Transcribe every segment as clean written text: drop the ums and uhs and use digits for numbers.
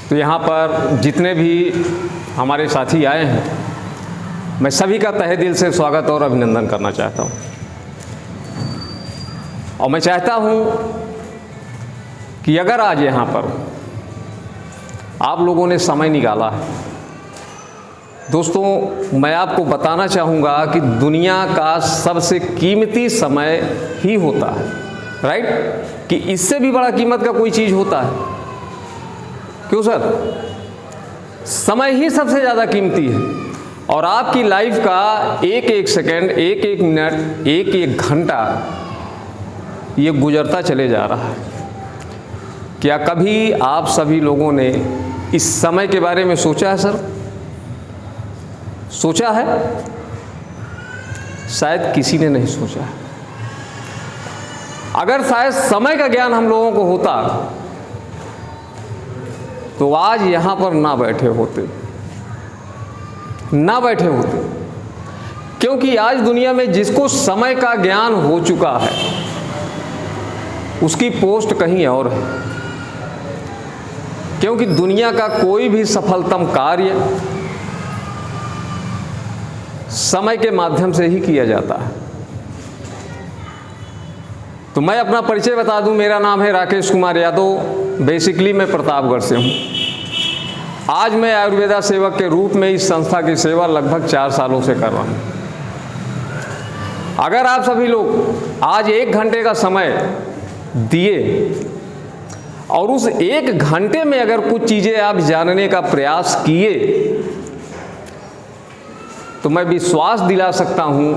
तो यहाँ पर जितने भी हमारे साथी आए हैं, मैं सभी का तहे दिल से स्वागत और अभिनंदन करना चाहता हूँ। और मैं चाहता हूँ कि अगर आज यहाँ पर आप लोगों ने समय निकाला है, दोस्तों मैं आपको बताना चाहूँगा कि दुनिया का सबसे कीमती समय ही होता है, राइट? कि इससे भी बड़ा कीमत का कोई चीज़ होता है? क्यों सर? समय ही सबसे ज़्यादा कीमती है। और आपकी लाइफ का एक एक सेकंड, एक एक मिनट, एक एक घंटा ये गुजरता चले जा रहा है। क्या कभी आप सभी लोगों ने इस समय के बारे में सोचा है सर? सोचा है? शायद किसी ने नहीं सोचा है। अगर शायद समय का ज्ञान हम लोगों को होता तो आज यहां पर ना बैठे होते, क्योंकि आज दुनिया में जिसको समय का ज्ञान हो चुका है उसकी पोस्ट कहीं और है। क्योंकि दुनिया का कोई भी सफलतम कार्य समय के माध्यम से ही किया जाता है। तो मैं अपना परिचय बता दूं, मेरा नाम है राकेश कुमार यादव। बेसिकली मैं प्रतापगढ़ से हूं। आज मैं आयुर्वेदा सेवक के रूप में इस संस्था की सेवा लगभग 4 सालों से कर रहा हूं। अगर आप सभी लोग आज 1 घंटे का समय दिए और उस 1 घंटे में अगर कुछ चीज़ें आप जानने का प्रयास किए तो मैं विश्वास दिला सकता हूं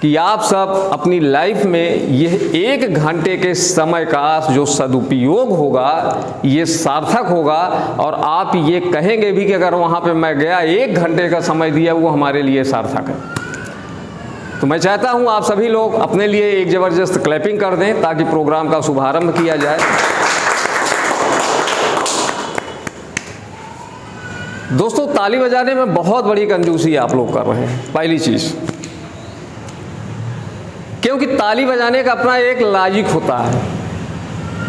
कि आप सब अपनी लाइफ में यह 1 घंटे के समय का जो सदुपयोग होगा ये सार्थक होगा। और आप ये कहेंगे भी कि अगर वहाँ पे मैं गया 1 घंटे का समय दिया वो हमारे लिए सार्थक है। तो मैं चाहता हूँ आप सभी लोग अपने लिए एक ज़बरदस्त क्लैपिंग कर दें ताकि प्रोग्राम का शुभारंभ किया जाए। दोस्तों ताली बजाने में बहुत बड़ी कंजूसी आप लोग कर रहे हैं, पहली चीज़, क्योंकि ताली बजाने का अपना एक लॉजिक होता है,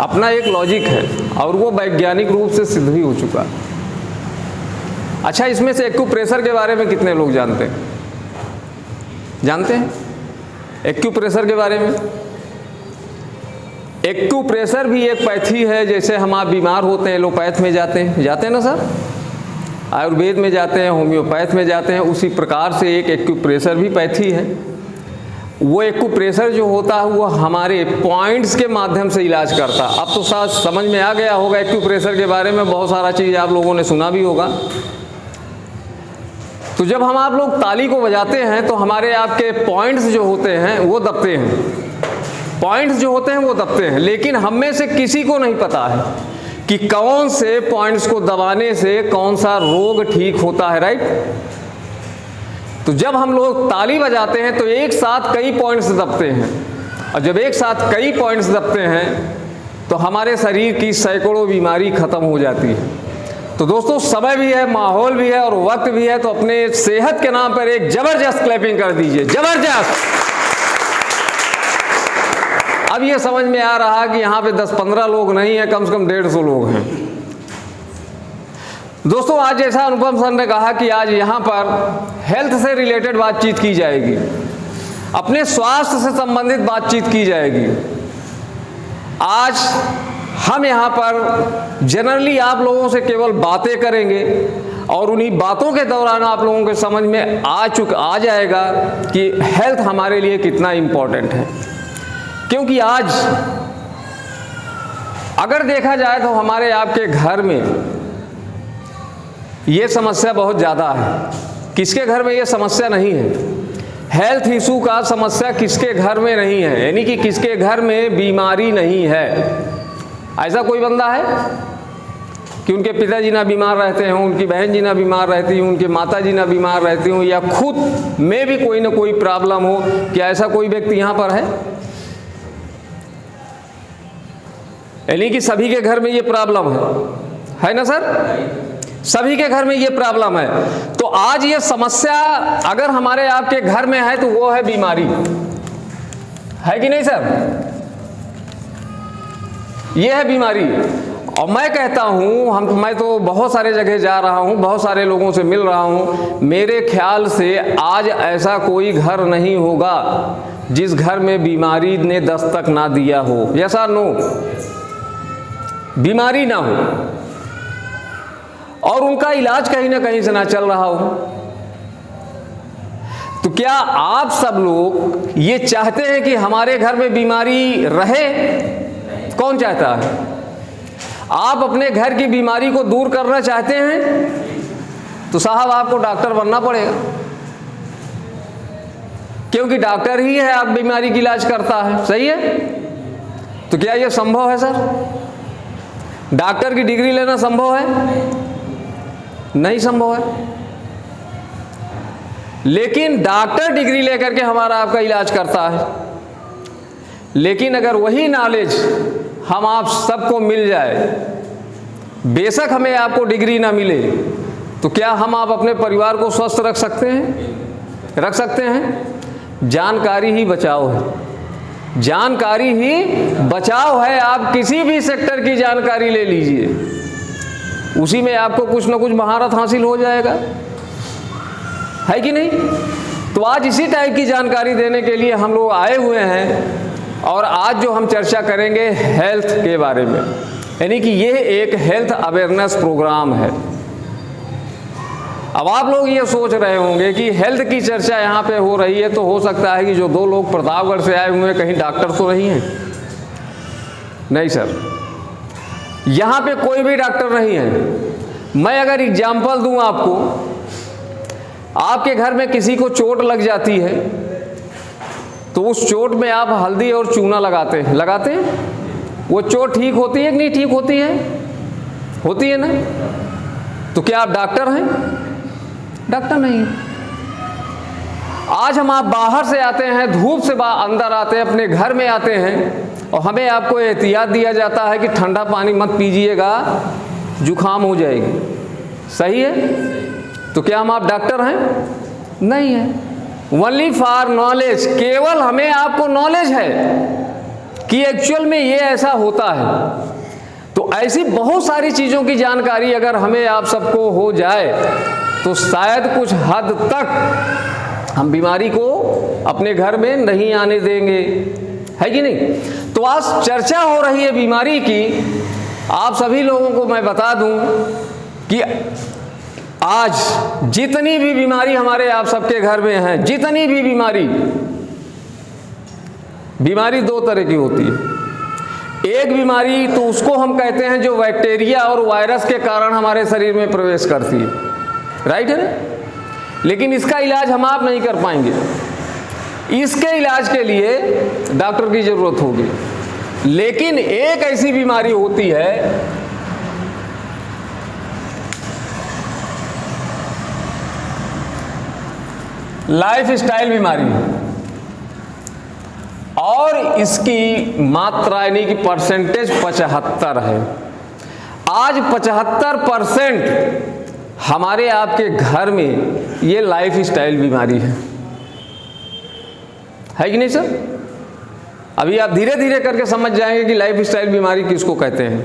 अपना एक लॉजिक है और वो वैज्ञानिक रूप से सिद्ध भी हो चुका है। अच्छा, इसमें से एक्यूप्रेशर के बारे में कितने लोग जानते हैं? एक्यूप्रेशर के बारे में? एक्यूप्रेशर भी एक पैथी है। जैसे हम आप बीमार होते हैं एलोपैथ में जाते हैं ना सर, आयुर्वेद में जाते हैं, होम्योपैथ में जाते हैं, उसी प्रकार से एक एक्यूप्रेशर भी पैथी है। वो एक्यूप्रेशर जो होता है वो हमारे पॉइंट्स के माध्यम से इलाज करता है। अब तो शायद समझ में आ गया होगा एक्यूप्रेशर के बारे में, बहुत सारा चीज़ आप लोगों ने सुना भी होगा। तो जब हम आप लोग ताली को बजाते हैं तो हमारे आपके पॉइंट्स जो होते हैं वो दबते हैं, लेकिन हम में से किसी को नहीं पता है कि कौन से पॉइंट्स को दबाने से कौन सा रोग ठीक होता है, राइट? तो जब हम लोग ताली बजाते हैं तो एक साथ कई पॉइंट्स दबते हैं, और जब एक साथ कई पॉइंट्स दबते हैं तो हमारे शरीर की सैकड़ों बीमारी खत्म हो जाती है। तो दोस्तों समय भी है, माहौल भी है और वक्त भी है, तो अपने सेहत के नाम पर एक जबरदस्त क्लैपिंग कर दीजिए, जबरदस्त। अब ये समझ में आ रहा कि यहाँ पे 10-15 लोग नहीं है, कम से कम 150 लोग हैं। दोस्तों आज जैसा अनुपम सर ने कहा कि आज यहाँ पर हेल्थ से रिलेटेड बातचीत की जाएगी, अपने स्वास्थ्य से संबंधित बातचीत की जाएगी। आज हम यहाँ पर जनरली आप लोगों से केवल बातें करेंगे और उन्हीं बातों के दौरान आप लोगों के समझ में आ जाएगा कि हेल्थ हमारे लिए कितना इम्पोर्टेंट है। क्योंकि आज अगर देखा जाए तो हमारे आपके घर में ये समस्या बहुत ज़्यादा है। किसके घर में ये समस्या नहीं है? हेल्थ इशू का समस्या किसके घर में नहीं है? यानी कि किसके घर में बीमारी नहीं है? ऐसा कोई बंदा है कि उनके पिताजी ना बीमार रहते हों, उनकी बहन जी ना बीमार रहती हों, उनकी माता जी ना बीमार रहती हों, या खुद में भी कोई ना कोई प्रॉब्लम हो? क्या ऐसा कोई व्यक्ति यहाँ पर है? यानी कि सभी के घर में ये प्रॉब्लम है ना सर? सभी के घर में ये प्रॉब्लम है। तो आज ये समस्या अगर हमारे आपके घर में है तो वो है बीमारी, है कि नहीं सर? ये है बीमारी। और मैं कहता हूँ मैं तो बहुत सारे जगह जा रहा हूँ, बहुत सारे लोगों से मिल रहा हूँ, मेरे ख्याल से आज ऐसा कोई घर नहीं होगा जिस घर में बीमारी ने दस्तक ना दिया हो। ऐसा नो, बीमारी ना हो और उनका इलाज कहीं ना कहीं से ना चल रहा हो। तो क्या आप सब लोग ये चाहते हैं कि हमारे घर में बीमारी रहे? कौन चाहता है? आप अपने घर की बीमारी को दूर करना चाहते हैं तो साहब आपको डॉक्टर बनना पड़ेगा, क्योंकि डॉक्टर ही है आप बीमारी की इलाज करता है। सही है? तो क्या यह संभव है सर? डॉक्टर की डिग्री लेना संभव है? नहीं संभव है। लेकिन डॉक्टर डिग्री लेकर के हमारा आपका इलाज करता है। लेकिन अगर वही नॉलेज हम आप सबको मिल जाए, बेशक हमें आपको डिग्री ना मिले, तो क्या हम आप अपने परिवार को स्वस्थ रख सकते हैं? रख सकते हैं। जानकारी ही बचाओ है, जानकारी ही बचाओ है। आप किसी भी सेक्टर की जानकारी ले लीजिए, उसी में आपको कुछ ना कुछ महारत हासिल हो जाएगा, है कि नहीं? तो आज इसी टाइप की जानकारी देने के लिए हम लोग आए हुए हैं और आज जो हम चर्चा करेंगे हेल्थ के बारे में, यानी कि ये एक हेल्थ अवेयरनेस प्रोग्राम है। अब आप लोग ये सोच रहे होंगे कि हेल्थ की चर्चा यहाँ पे हो रही है तो हो सकता है कि जो दो लोग प्रतापगढ़ से आए हुए हैं कहीं डॉक्टर तो नहीं हैं। नहीं सर, यहाँ पे कोई भी डॉक्टर नहीं है। मैं अगर एग्जाम्पल दूँ आपको, आपके घर में किसी को चोट लग जाती है तो उस चोट में आप हल्दी और चूना लगाते हैं। वो चोट ठीक होती है कि नहीं ठीक होती है? होती है ना? तो क्या आप डॉक्टर हैं? डॉक्टर नहीं। आज हम आप बाहर से आते हैं, धूप से अंदर आते हैं, अपने घर में आते हैं और हमें आपको एहतियात दिया जाता है कि ठंडा पानी मत पीजिएगा, जुकाम हो जाएगी। सही है? तो क्या हम आप डॉक्टर हैं? नहीं है। ओनली फॉर नॉलेज, केवल हमें आपको नॉलेज है कि एक्चुअल में ये ऐसा होता है। तो ऐसी बहुत सारी चीज़ों की जानकारी अगर हमें आप सबको हो जाए तो शायद कुछ हद तक हम बीमारी को अपने घर में नहीं आने देंगे, है कि नहीं? तो आज चर्चा हो रही है बीमारी की। आप सभी लोगों को मैं बता दूं कि आज जितनी भी बीमारी हमारे आप सबके घर में है, जितनी भी बीमारी दो तरह की होती है। एक बीमारी तो उसको हम कहते हैं जो बैक्टीरिया और वायरस के कारण हमारे शरीर में प्रवेश करती है, राइट है ना? लेकिन इसका इलाज हम आप नहीं कर पाएंगे। इसके इलाज के लिए डॉक्टर की जरूरत होगी। लेकिन एक ऐसी बीमारी होती है लाइफ स्टाइल बीमारी, और इसकी मात्रा यानी कि परसेंटेज 75 है। आज 75% हमारे आपके घर में ये लाइफ स्टाइल बीमारी है कि नहीं सर? अभी आप धीरे धीरे करके समझ जाएंगे कि लाइफ स्टाइल बीमारी किसको कहते हैं।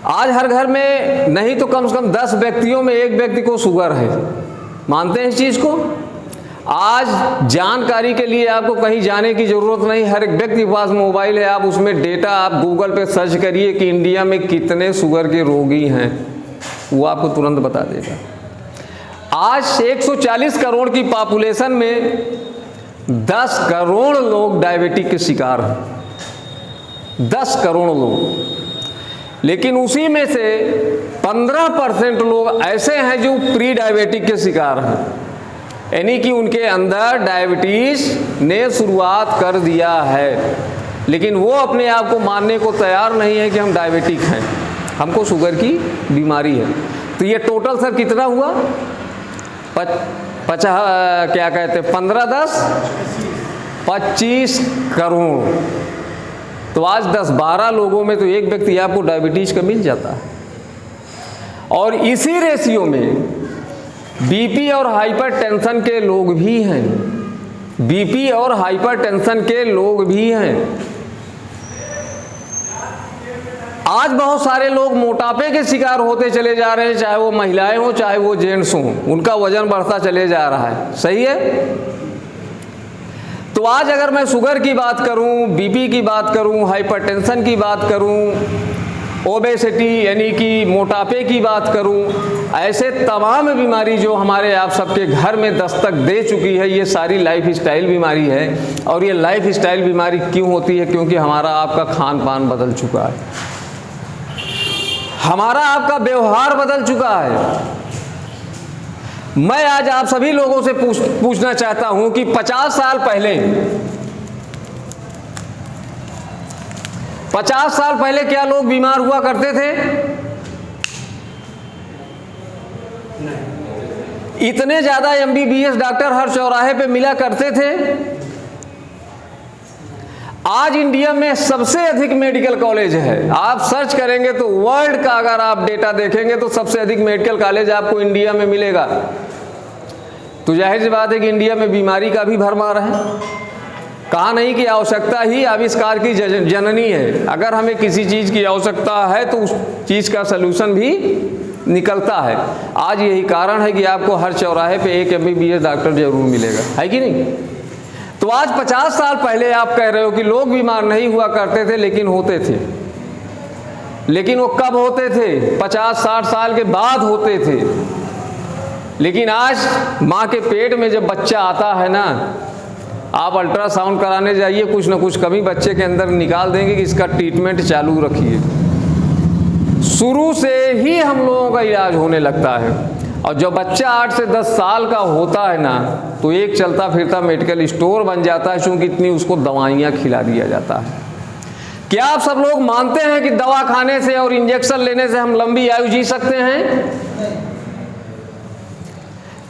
आज हर घर में नहीं तो कम से कम 10 व्यक्तियों में एक व्यक्ति को शुगर है। मानते हैं इस चीज़ को? आज जानकारी के लिए आपको कहीं जाने की ज़रूरत नहीं, हर एक व्यक्ति के पास मोबाइल है। आप उसमें डेटा आप गूगल पे सर्च करिए कि इंडिया में कितने शुगर के रोगी हैं, वो आपको तुरंत बता देगा। आज 140 करोड़ की पॉपुलेशन में 10 करोड़ लोग डायबिटीज के शिकार हैं। 10 करोड़ लोग। लेकिन उसी में से 15% लोग ऐसे हैं जो प्री डायबिटिक के शिकार हैं, यानी कि उनके अंदर डायबिटीज ने शुरुआत कर दिया है, लेकिन वो अपने आप को मानने को तैयार नहीं है कि हम डायबिटिक हैं, हमको शुगर की बीमारी है। तो ये टोटल सर कितना हुआ? 25 करोड़। तो आज 10-12 लोगों में तो एक व्यक्ति आपको डायबिटीज का मिल जाता है। और इसी रेशियो में बीपी और हाइपरटेंशन के लोग भी हैं। बीपी और हाइपरटेंशन के लोग भी हैं। आज बहुत सारे लोग मोटापे के शिकार होते चले जा रहे हैं, चाहे वो महिलाएं हो चाहे वो जेंट्स हों, उनका वजन बढ़ता चले जा रहा है। सही है। तो आज अगर मैं शुगर की बात करूं, बीपी की बात करूं, हाइपरटेंशन की बात करूं, ओबेसिटी यानी कि मोटापे की बात करूं, ऐसे तमाम बीमारी जो हमारे आप सबके घर में दस्तक दे चुकी है, ये सारी लाइफ स्टाइल बीमारी है। और ये लाइफ स्टाइल बीमारी क्यों होती है? क्योंकि हमारा आपका खान पान बदल चुका है, हमारा आपका व्यवहार बदल चुका है। मैं आज आप सभी लोगों से पूछना चाहता हूं कि 50 साल पहले क्या लोग बीमार हुआ करते थे? इतने ज्यादा MBBS डॉक्टर हर चौराहे पे मिला करते थे। आज इंडिया में सबसे अधिक मेडिकल कॉलेज है। आप सर्च करेंगे तो वर्ल्ड का अगर आप डेटा देखेंगे तो सबसे अधिक मेडिकल कॉलेज आपको इंडिया में मिलेगा। तो जाहिर सी बात है कि इंडिया में बीमारी का भी भरमार है। कहा नहीं कि आवश्यकता ही आविष्कार की जननी है। अगर हमें किसी चीज़ की आवश्यकता है तो उस चीज़ का सलूशन भी निकलता है। आज यही कारण है कि आपको हर चौराहे पे एक MBBS डॉक्टर जरूर मिलेगा, है कि नहीं? तो आज 50 साल पहले आप कह रहे हो कि लोग बीमार नहीं हुआ करते थे, लेकिन होते थे। लेकिन वो कब होते थे? 50-60 साल के बाद होते थे। लेकिन आज माँ के पेट में जब बच्चा आता है ना, आप अल्ट्रासाउंड कराने जाइए, कुछ ना कुछ कमी बच्चे के अंदर निकाल देंगे कि इसका ट्रीटमेंट चालू रखिए। शुरू से ही हम लोगों का इलाज होने लगता है। और जब बच्चा 8 से 10 साल का होता है ना, तो एक चलता फिरता मेडिकल स्टोर बन जाता है, क्योंकि इतनी उसको दवाइयाँ खिला दिया जाता है। क्या आप सब लोग मानते हैं कि दवा खाने से और इंजेक्शन लेने से हम लंबी आयु जी सकते हैं?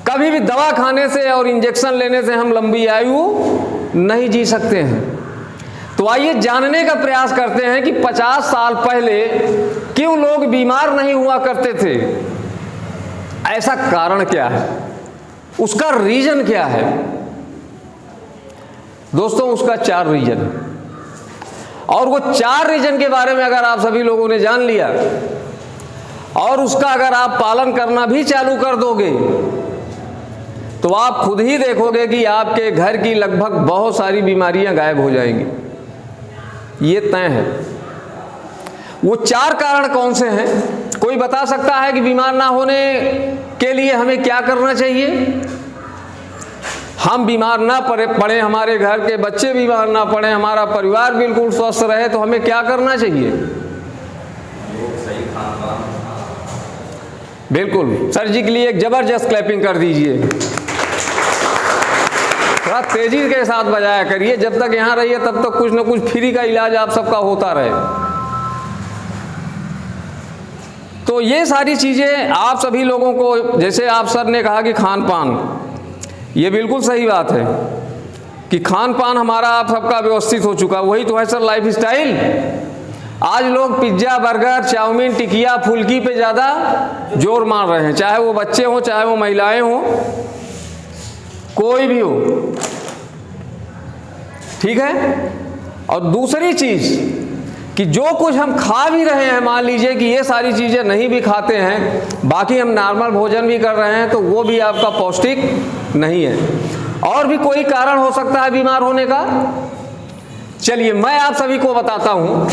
कभी भी दवा खाने से और इंजेक्शन लेने से हम लंबी आयु नहीं जी सकते हैं। तो आइए जानने का प्रयास करते हैं कि 50 साल पहले क्यों लोग बीमार नहीं हुआ करते थे। ऐसा कारण क्या है? उसका रीजन क्या है? दोस्तों, उसका 4 रीजन है। और वो 4 रीजन के बारे में अगर आप सभी लोगों ने जान लिया और उसका अगर आप पालन करना भी चालू कर दोगे, तो आप खुद ही देखोगे कि आपके घर की लगभग बहुत सारी बीमारियां गायब हो जाएंगी। ये तय है। वो 4 कारण कौन से हैं? कोई बता सकता है कि बीमार ना होने के लिए हमें क्या करना चाहिए? हम बीमार ना पड़े, हमारे घर के बच्चे बीमार ना पड़े, हमारा परिवार बिल्कुल स्वस्थ रहे, तो हमें क्या करना चाहिए? बिल्कुल। सर जी के लिए एक जबरदस्त क्लैपिंग कर दीजिए। थोड़ा तेजी के साथ बजाया करिए। जब तक यहाँ रहिए तब तक कुछ न कुछ फ्री का इलाज आप सबका होता रहे। तो ये सारी चीज़ें आप सभी लोगों को, जैसे आप सर ने कहा कि खान पान, ये बिल्कुल सही बात है कि खान पान हमारा आप सबका व्यवस्थित हो चुका। वही तो है सर लाइफ स्टाइल। आज लोग पिज्ज़ा, बर्गर, चाउमीन, टिकिया, फुल्की पे ज़्यादा जोर मार रहे हैं, चाहे वो बच्चे हों, चाहे वो महिलाएं हों, कोई भी हो। ठीक है। और दूसरी चीज़ कि जो कुछ हम खा भी रहे हैं, मान लीजिए कि ये सारी चीज़ें नहीं भी खाते हैं, बाकी हम नॉर्मल भोजन भी कर रहे हैं, तो वो भी आपका पौष्टिक नहीं है। और भी कोई कारण हो सकता है बीमार होने का। चलिए मैं आप सभी को बताता हूं।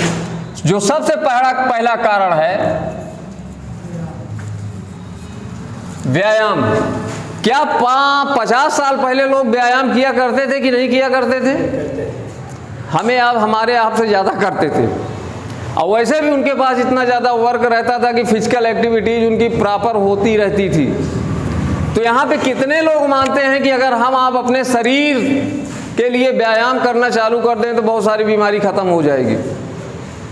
जो सबसे पहला कारण है व्यायाम। क्या 50 साल पहले लोग व्यायाम किया करते थे कि नहीं किया करते थे? हमारे आपसे ज़्यादा करते थे। और वैसे भी उनके पास इतना ज़्यादा वर्क रहता था कि फिजिकल एक्टिविटीज़ उनकी प्रॉपर होती रहती थी। तो यहाँ पे कितने लोग मानते हैं कि अगर आप अपने शरीर के लिए व्यायाम करना चालू कर दें तो बहुत सारी बीमारी खत्म हो जाएगी?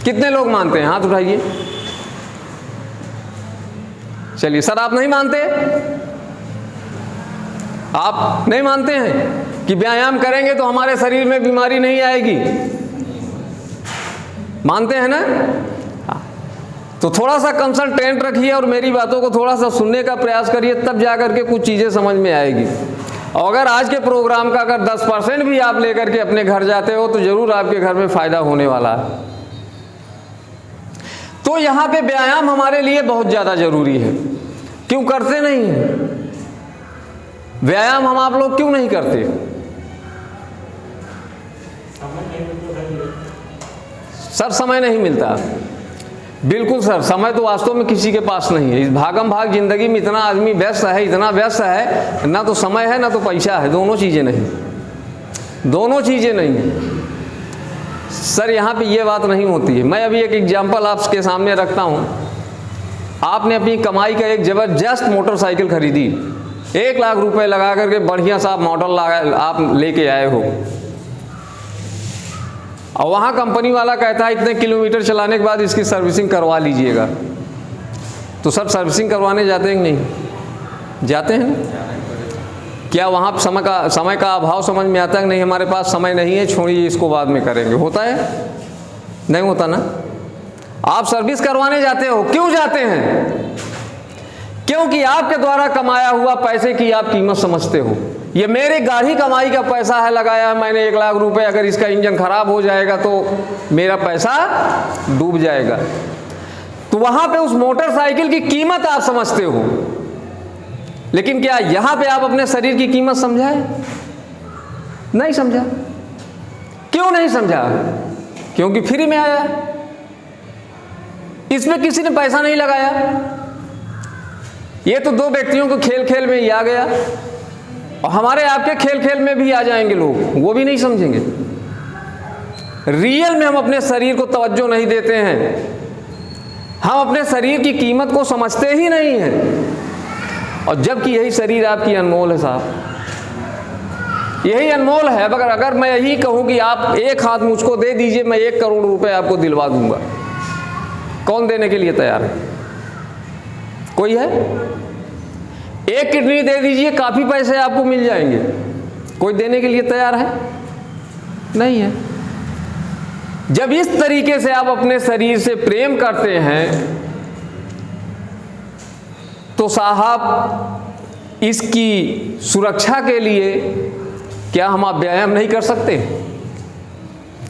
कितने लोग मानते हैं? हाथ उठाइए। चलिए सर, आप नहीं मानते? आप नहीं मानते हैं कि व्यायाम करेंगे तो हमारे शरीर में बीमारी नहीं आएगी? मानते हैं ना? तो थोड़ा सा कंसल्टेंट रखिए और मेरी बातों को थोड़ा सा सुनने का प्रयास करिए, तब जाकर के कुछ चीज़ें समझ में आएगी। और अगर आज के प्रोग्राम का अगर 10% भी आप लेकर के अपने घर जाते हो तो ज़रूर आपके घर में फ़ायदा होने वाला है। तो यहाँ पे व्यायाम हमारे लिए बहुत ज़्यादा जरूरी है। क्यों करते नहीं हैं व्यायाम? हम आप लोग क्यों नहीं करते? सर समय नहीं मिलता। बिल्कुल सर, समय तो वास्तव में किसी के पास नहीं है। इस भागम भाग जिंदगी में इतना आदमी व्यस्त है, इतना व्यस्त है, ना तो समय है ना तो पैसा है, दोनों चीज़ें नहीं, दोनों चीज़ें नहीं है सर। यहाँ पे ये बात नहीं होती है। मैं अभी एक एग्जांपल आपके सामने रखता हूँ। आपने अपनी कमाई का एक ज़बरदस्त मोटरसाइकिल खरीदी, 1 लाख रुपए लगा करके बढ़िया सा मॉडल आप लेके आए हो, और वहाँ कंपनी वाला कहता है इतने किलोमीटर चलाने के बाद इसकी सर्विसिंग करवा लीजिएगा। तो सर सर्विसिंग करवाने जाते हैं कि नहीं? जाते हैं। क्या वहाँ समय का अभाव समझ में आता है कि नहीं, हमारे पास समय नहीं है, छोड़िए इसको बाद में करेंगे? होता है? नहीं होता ना। आप सर्विस करवाने जाते हो, क्यों जाते हैं? क्योंकि आपके द्वारा कमाया हुआ पैसे की आप कीमत समझते हो। ये मेरी गाढ़ी कमाई का पैसा है, लगाया है मैंने 1 लाख रुपए, अगर इसका इंजन खराब हो जाएगा तो मेरा पैसा डूब जाएगा। तो वहां पे उस मोटरसाइकिल की कीमत आप समझते हो, लेकिन क्या यहां पे आप अपने शरीर की कीमत समझाए? नहीं समझा। क्यों नहीं समझा? क्योंकि फ्री में आया, इसमें किसी ने पैसा नहीं लगाया। ये तो 2 व्यक्तियों को खेल खेल में ही आ गया, और हमारे आपके खेल खेल में भी आ जाएंगे लोग, वो भी नहीं समझेंगे। रियल में हम अपने शरीर को तवज्जो नहीं देते हैं, हम अपने शरीर की कीमत को समझते ही नहीं हैं। और जबकि यही शरीर आपकी अनमोल है साहब, यही अनमोल है। अगर मैं यही कहूं कि आप एक हाथ मुझको दे दीजिए, मैं 1 करोड़ रुपए आपको दिलवा दूंगा, कौन देने के लिए तैयार है? कोई है? 1 किडनी दे दीजिए, काफी पैसे आपको मिल जाएंगे, कोई देने के लिए तैयार है? नहीं है। जब इस तरीके से आप अपने शरीर से प्रेम करते हैं तो साहब इसकी सुरक्षा के लिए क्या हम आप व्यायाम नहीं कर सकते?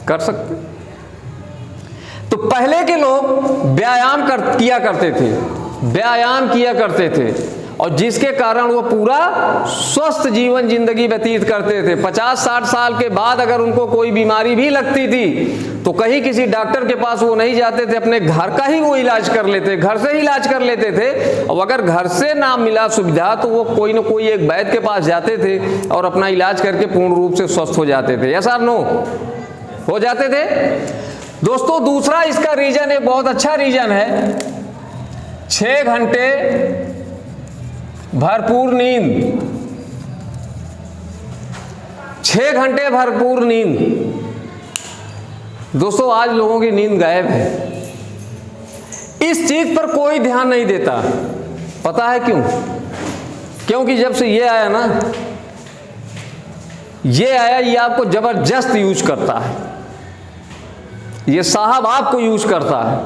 कर सकते। तो पहले के लोग व्यायाम किया करते थे, व्यायाम किया करते थे, और जिसके कारण वो पूरा स्वस्थ जीवन जिंदगी व्यतीत करते थे। 50-60 साल के बाद अगर उनको कोई बीमारी भी लगती थी तो कहीं किसी डॉक्टर के पास वो नहीं जाते थे, अपने घर का ही वो इलाज कर लेते, घर से ही इलाज कर लेते थे। और अगर घर से ना मिला सुविधा तो वो कोई ना कोई एक वैद्य के पास जाते थे और अपना इलाज करके पूर्ण रूप से स्वस्थ हो जाते थे। यस और नो? हो जाते थे। दोस्तों दूसरा इसका रीजन एक बहुत अच्छा रीजन है, 6 घंटे भरपूर नींद। 6 घंटे भरपूर नींद। दोस्तों आज लोगों की नींद गायब है, इस चीज पर कोई ध्यान नहीं देता। पता है क्यों? क्योंकि जब से ये आया ना, ये आया, ये आपको जबरदस्त यूज करता है, ये साहब आपको यूज करता है,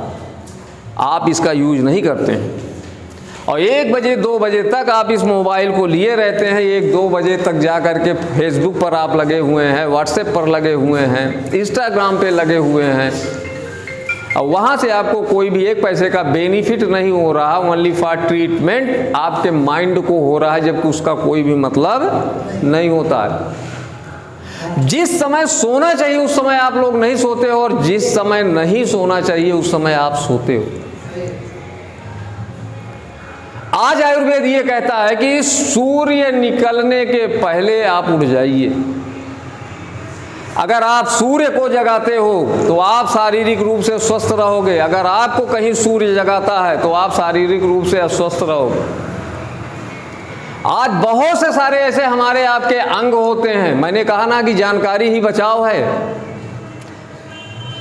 आप इसका यूज नहीं करते हैं। और 1 बजे 2 बजे तक आप इस मोबाइल को लिए रहते हैं, 1-2 बजे तक जा करके फेसबुक पर आप लगे हुए हैं, व्हाट्सएप पर लगे हुए हैं, इंस्टाग्राम पे लगे हुए हैं, और वहाँ से आपको कोई भी 1 पैसे का बेनिफिट नहीं हो रहा, ओनली फॉर ट्रीटमेंट आपके माइंड को हो रहा है, जबकि उसका कोई भी मतलब नहीं होता है। जिस समय सोना चाहिए उस समय आप लोग नहीं सोते हो, और जिस समय नहीं सोना चाहिए उस समय आप सोते हो। आज आयुर्वेद ये कहता है कि सूर्य निकलने के पहले आप उठ जाइए। अगर आप सूर्य को जगाते हो तो आप शारीरिक रूप से स्वस्थ रहोगे, अगर आपको कहीं सूर्य जगाता है तो आप शारीरिक रूप से अस्वस्थ रहोगे। आज बहुत से सारे ऐसे हमारे आपके अंग होते हैं, मैंने कहा ना कि जानकारी ही बचाव है।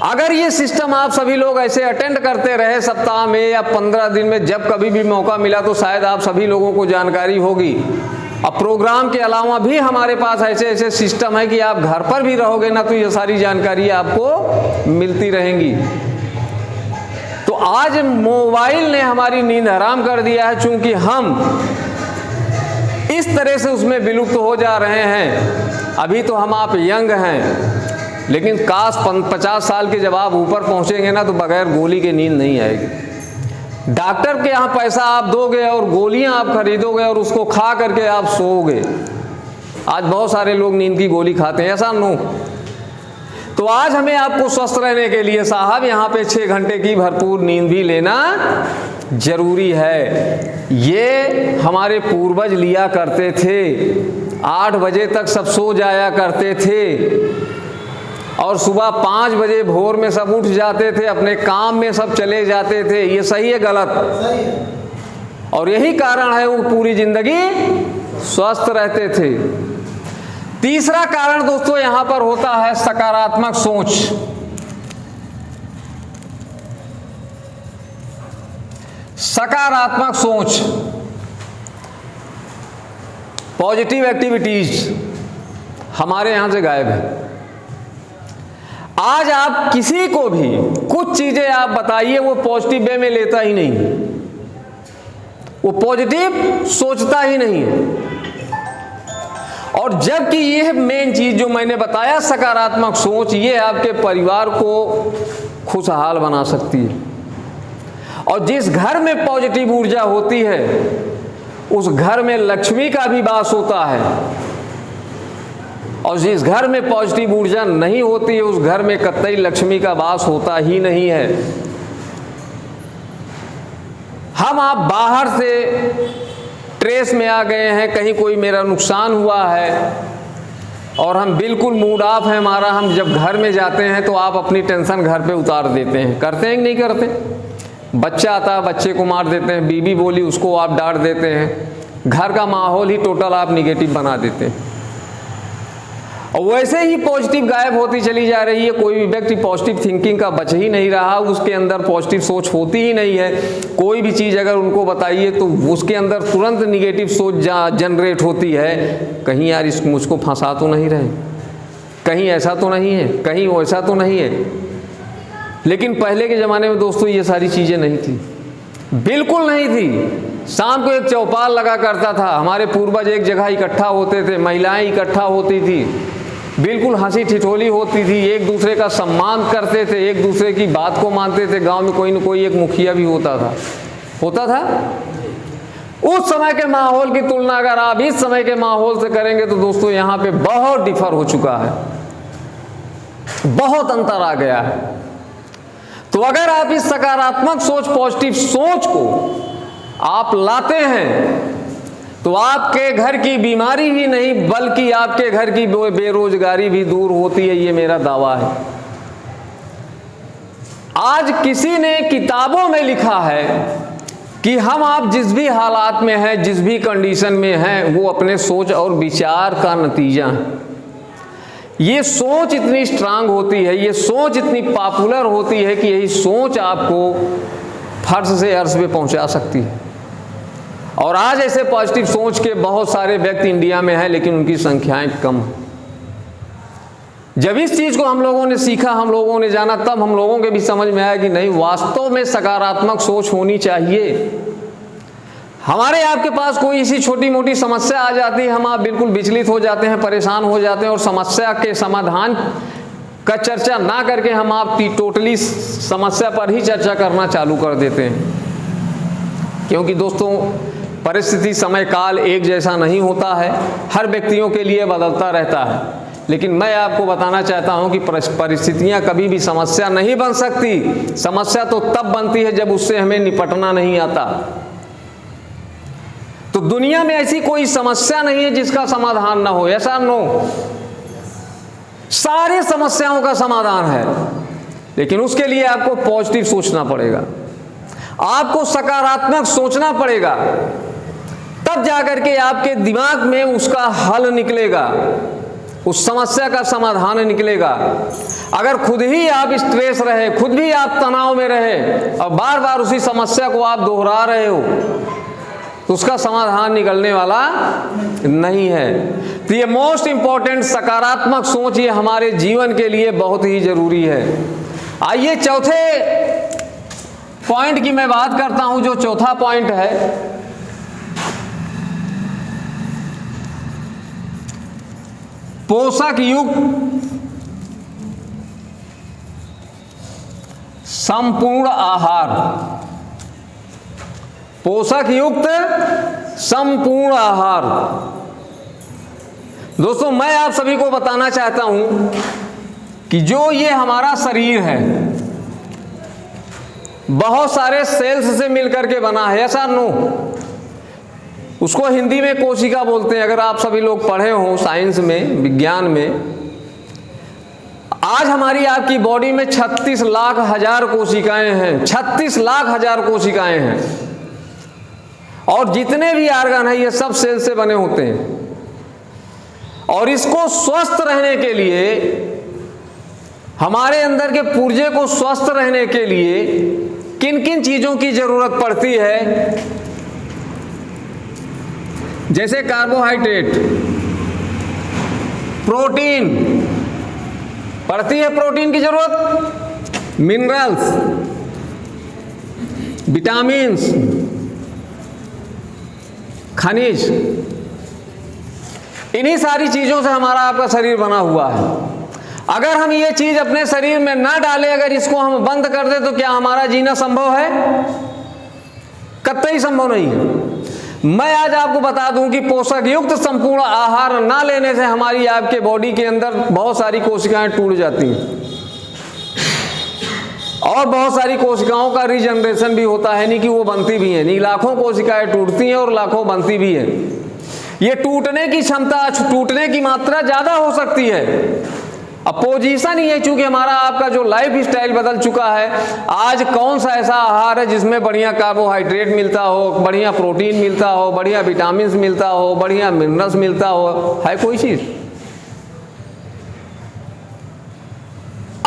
अगर ये सिस्टम आप सभी लोग ऐसे अटेंड करते रहे सप्ताह में या 15 दिन में, जब कभी भी मौका मिला तो शायद आप सभी लोगों को जानकारी होगी। अब प्रोग्राम के अलावा भी हमारे पास ऐसे ऐसे सिस्टम है कि आप घर पर भी रहोगे ना तो ये सारी जानकारी आपको मिलती रहेंगी। तो आज मोबाइल ने हमारी नींद हराम कर दिया है, चूंकि हम इस तरह से उसमें विलुप्त हो जा रहे हैं। अभी तो हम आप यंग हैं, लेकिन काश 50 साल के जब आप ऊपर पहुंचेंगे ना तो बगैर गोली के नींद नहीं आएगी। डॉक्टर के यहाँ पैसा आप दोगे और गोलियां आप खरीदोगे और उसको खा करके आप सोओगे। आज बहुत सारे लोग नींद की गोली खाते हैं, ऐसा नो। तो आज हमें आपको स्वस्थ रहने के लिए साहब यहाँ पे 6 घंटे की भरपूर नींद भी लेना जरूरी है। ये हमारे पूर्वज लिया करते थे, 8 बजे तक सब सो जाया करते थे और सुबह 5 बजे भोर में सब उठ जाते थे, अपने काम में सब चले जाते थे। ये सही है गलत? सही है। और यही कारण है वो पूरी जिंदगी स्वस्थ रहते थे। तीसरा कारण दोस्तों यहां पर होता है सकारात्मक सोच। सकारात्मक सोच, पॉजिटिव एक्टिविटीज हमारे यहां से गायब है। आज आप किसी को भी कुछ चीजें आप बताइए, वो पॉजिटिव वे में लेता ही नहीं, वो पॉजिटिव सोचता ही नहीं है। और जबकि यह मेन चीज जो मैंने बताया सकारात्मक सोच, ये आपके परिवार को खुशहाल बना सकती है। और जिस घर में पॉजिटिव ऊर्जा होती है उस घर में लक्ष्मी का भी वास होता है, और जिस घर में पॉजिटिव ऊर्जा नहीं होती है उस घर में कतई लक्ष्मी का वास होता ही नहीं है। हम आप बाहर से ट्रेस में आ गए हैं, कहीं कोई मेरा नुकसान हुआ है और हम बिल्कुल मूड ऑफ है हमारा, हम जब घर में जाते हैं तो आप अपनी टेंशन घर पे उतार देते हैं। करते हैं कि नहीं करते? बच्चा आता है, बच्चे को मार देते हैं, बीबी बोली उसको आप डांट देते हैं, घर का माहौल ही टोटल आप निगेटिव बना देते हैं। और वैसे ही पॉजिटिव गायब होती चली जा रही है। कोई भी व्यक्ति पॉजिटिव थिंकिंग का बच ही नहीं रहा, उसके अंदर पॉजिटिव सोच होती ही नहीं है। कोई भी चीज़ अगर उनको बताइए तो उसके अंदर तुरंत निगेटिव सोच जनरेट होती है। कहीं यार इस मुझको फंसा तो नहीं रहे, कहीं ऐसा तो नहीं है, कहीं वैसा तो नहीं है। लेकिन पहले के ज़माने में दोस्तों ये सारी चीज़ें नहीं थी, बिल्कुल नहीं थी। शाम को एक चौपाल लगा करता था, हमारे पूर्वज एक जगह इकट्ठा होते थे, महिलाएं इकट्ठा होती थी, बिल्कुल हंसी ठिठोली होती थी, एक दूसरे का सम्मान करते थे, एक दूसरे की बात को मानते थे। गांव में कोई न कोई एक मुखिया भी होता था। उस समय के माहौल की तुलना अगर आप इस समय के माहौल से करेंगे तो दोस्तों यहाँ पे बहुत डिफर हो चुका है, बहुत अंतर आ गया है। तो अगर आप इस सकारात्मक सोच, पॉजिटिव सोच को आप लाते हैं तो आपके घर की बीमारी ही नहीं बल्कि आपके घर की बेरोजगारी भी दूर होती है, ये मेरा दावा है। आज किसी ने किताबों में लिखा है कि हम आप जिस भी हालात में हैं, जिस भी कंडीशन में हैं, वो अपने सोच और विचार का नतीजा है। ये सोच इतनी स्ट्रांग होती है, ये सोच इतनी पॉपुलर होती है कि यही सोच आपको फर्श से अर्श पे पहुंचा सकती है। और आज ऐसे पॉजिटिव सोच के बहुत सारे व्यक्ति इंडिया में हैं, लेकिन उनकी संख्याएं कम हैं। जब इस चीज़ को हम लोगों ने सीखा, हम लोगों ने जाना, तब हम लोगों के भी समझ में आया कि नहीं, वास्तव में सकारात्मक सोच होनी चाहिए। हमारे आपके पास कोई इसी छोटी मोटी समस्या आ जाती है, हम आप बिल्कुल विचलित हो जाते हैं, परेशान हो जाते हैं और समस्या के समाधान का चर्चा ना करके हम आप टोटली समस्या पर ही चर्चा करना चालू कर देते हैं। क्योंकि दोस्तों परिस्थिति, समय, काल एक जैसा नहीं होता है, हर व्यक्तियों के लिए बदलता रहता है। लेकिन मैं आपको बताना चाहता हूं कि परिस्थितियां कभी भी समस्या नहीं बन सकती। समस्या तो तब बनती है जब उससे हमें निपटना नहीं आता। तो दुनिया में ऐसी कोई समस्या नहीं है जिसका समाधान ना हो, ऐसा नो। सारी समस्याओं का समाधान है, लेकिन उसके लिए आपको पॉजिटिव सोचना पड़ेगा, आपको सकारात्मक सोचना पड़ेगा, तब जाकर के आपके दिमाग में उसका हल निकलेगा, उस समस्या का समाधान निकलेगा। अगर खुद ही आप स्ट्रेस रहे, खुद भी आप तनाव में रहे और बार बार उसी समस्या को आप दोहरा रहे हो तो उसका समाधान निकलने वाला नहीं है। तो ये मोस्ट इंपॉर्टेंट सकारात्मक सोच, ये हमारे जीवन के लिए बहुत ही जरूरी है। आइए चौथे पॉइंट की मैं बात करता हूं। जो चौथा पॉइंट है, पोषक युक्त संपूर्ण आहार, पोषक युक्त संपूर्ण आहार। दोस्तों, मैं आप सभी को बताना चाहता हूं कि जो ये हमारा शरीर है बहुत सारे सेल्स से मिलकर के बना है, ऐसा नो। उसको हिंदी में कोशिका बोलते हैं। अगर आप सभी लोग पढ़े हो साइंस में, विज्ञान में, आज हमारी आपकी बॉडी में 36 लाख हजार कोशिकाएं हैं। 36 लाख हजार कोशिकाएं हैं। और जितने भी आर्गन हैं ये सब सेल से बने होते हैं। और इसको स्वस्थ रहने के लिए, हमारे अंदर के पुर्जे को स्वस्थ रहने के लिए किन किन चीजों की जरूरत पड़ती है? जैसे कार्बोहाइड्रेट, प्रोटीन पड़ती है, प्रोटीन की जरूरत, मिनरल्स, विटामिन्स, खनिज, इन्हीं सारी चीजों से हमारा आपका शरीर बना हुआ है। अगर हम ये चीज अपने शरीर में ना डालें, अगर इसको हम बंद कर दें, तो क्या हमारा जीना संभव है? कतई संभव नहीं है। मैं आज आपको बता दूं कि पोषक युक्त संपूर्ण आहार ना लेने से हमारी आपके बॉडी के अंदर बहुत सारी कोशिकाएं टूट जाती हैं और बहुत सारी कोशिकाओं का रीजनरेशन भी होता है। नहीं कि वो बनती भी हैं, नहीं, लाखों कोशिकाएं टूटती हैं और लाखों बनती भी हैं। ये टूटने की क्षमता, टूटने की मात्रा ज्यादा हो सकती है। अब पोजीशन ही है, चूंकि हमारा आपका जो लाइफ स्टाइल बदल चुका है। आज कौन सा ऐसा आहार है जिसमें बढ़िया कार्बोहाइड्रेट मिलता हो, बढ़िया प्रोटीन मिलता हो, बढ़िया विटामिन मिलता हो, बढ़िया मिनरल्स मिलता हो? है कोई चीज?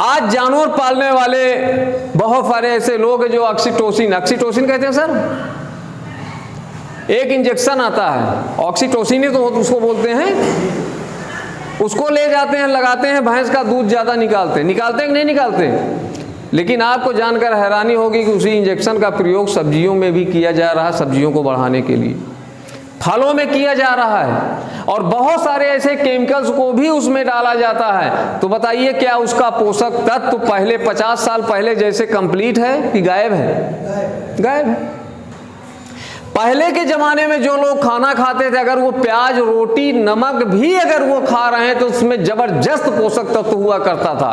आज जानवर पालने वाले बहुत सारे ऐसे लोग हैं जो ऑक्सीटोसिन कहते हैं सर, एक इंजेक्शन आता है, ऑक्सीटोसिन ही तो उसको बोलते हैं। उसको ले जाते हैं, लगाते हैं, भैंस का दूध ज्यादा निकालते हैं कि नहीं निकालते? लेकिन आपको जानकर हैरानी होगी कि उसी इंजेक्शन का प्रयोग सब्जियों में भी किया जा रहा है, सब्जियों को बढ़ाने के लिए, फलों में किया जा रहा है, और बहुत सारे ऐसे केमिकल्स को भी उसमें डाला जाता है। तो बताइए, क्या उसका पोषक तत्व पहले 50 साल पहले जैसे कंप्लीट है कि गायब है? गायब है। पहले के जमाने में जो लोग खाना खाते थे, अगर वो प्याज, रोटी, नमक भी अगर वो खा रहे हैं तो उसमें जबरदस्त पोषक तत्व हुआ करता था,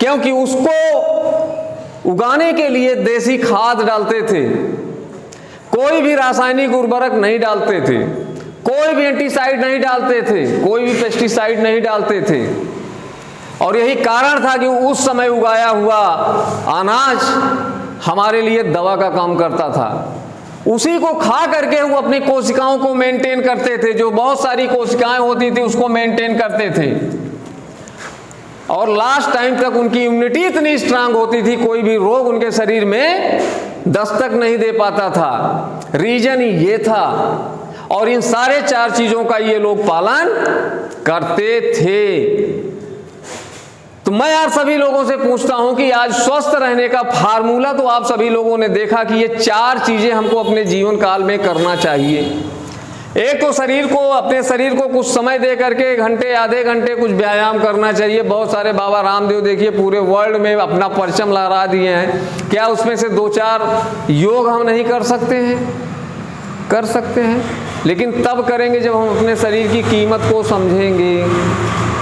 क्योंकि उसको उगाने के लिए देसी खाद डालते थे, कोई भी रासायनिक उर्वरक नहीं डालते थे, कोई भी एंटीसाइड नहीं डालते थे, कोई भी पेस्टिसाइड नहीं डालते थे। और यही कारण था कि उस समय उगाया हुआ अनाज हमारे लिए दवा का काम करता था। उसी को खा करके वो अपनी कोशिकाओं को मेंटेन करते थे, जो बहुत सारी कोशिकाएं होती थी उसको मेंटेन करते थे, और लास्ट टाइम तक उनकी इम्यूनिटी इतनी स्ट्रांग होती थी, कोई भी रोग उनके शरीर में दस्तक नहीं दे पाता था। रीजन ये था, और इन सारे 4 चीजों का ये लोग पालन करते थे। तो मैं आप सभी लोगों से पूछता हूं कि आज स्वस्थ रहने का फार्मूला तो आप सभी लोगों ने देखा कि ये 4 चीजें हमको अपने जीवन काल में करना चाहिए। एक तो शरीर को, अपने शरीर को कुछ समय दे करके 1 घंटे, आधे घंटे कुछ व्यायाम करना चाहिए। बहुत सारे बाबा रामदेव देखिए पूरे वर्ल्ड में अपना परचम लहरा दिए हैं। क्या उसमें से 2-4 योग हम नहीं कर सकते हैं? कर सकते हैं, लेकिन तब करेंगे जब हम अपने शरीर की कीमत को समझेंगे,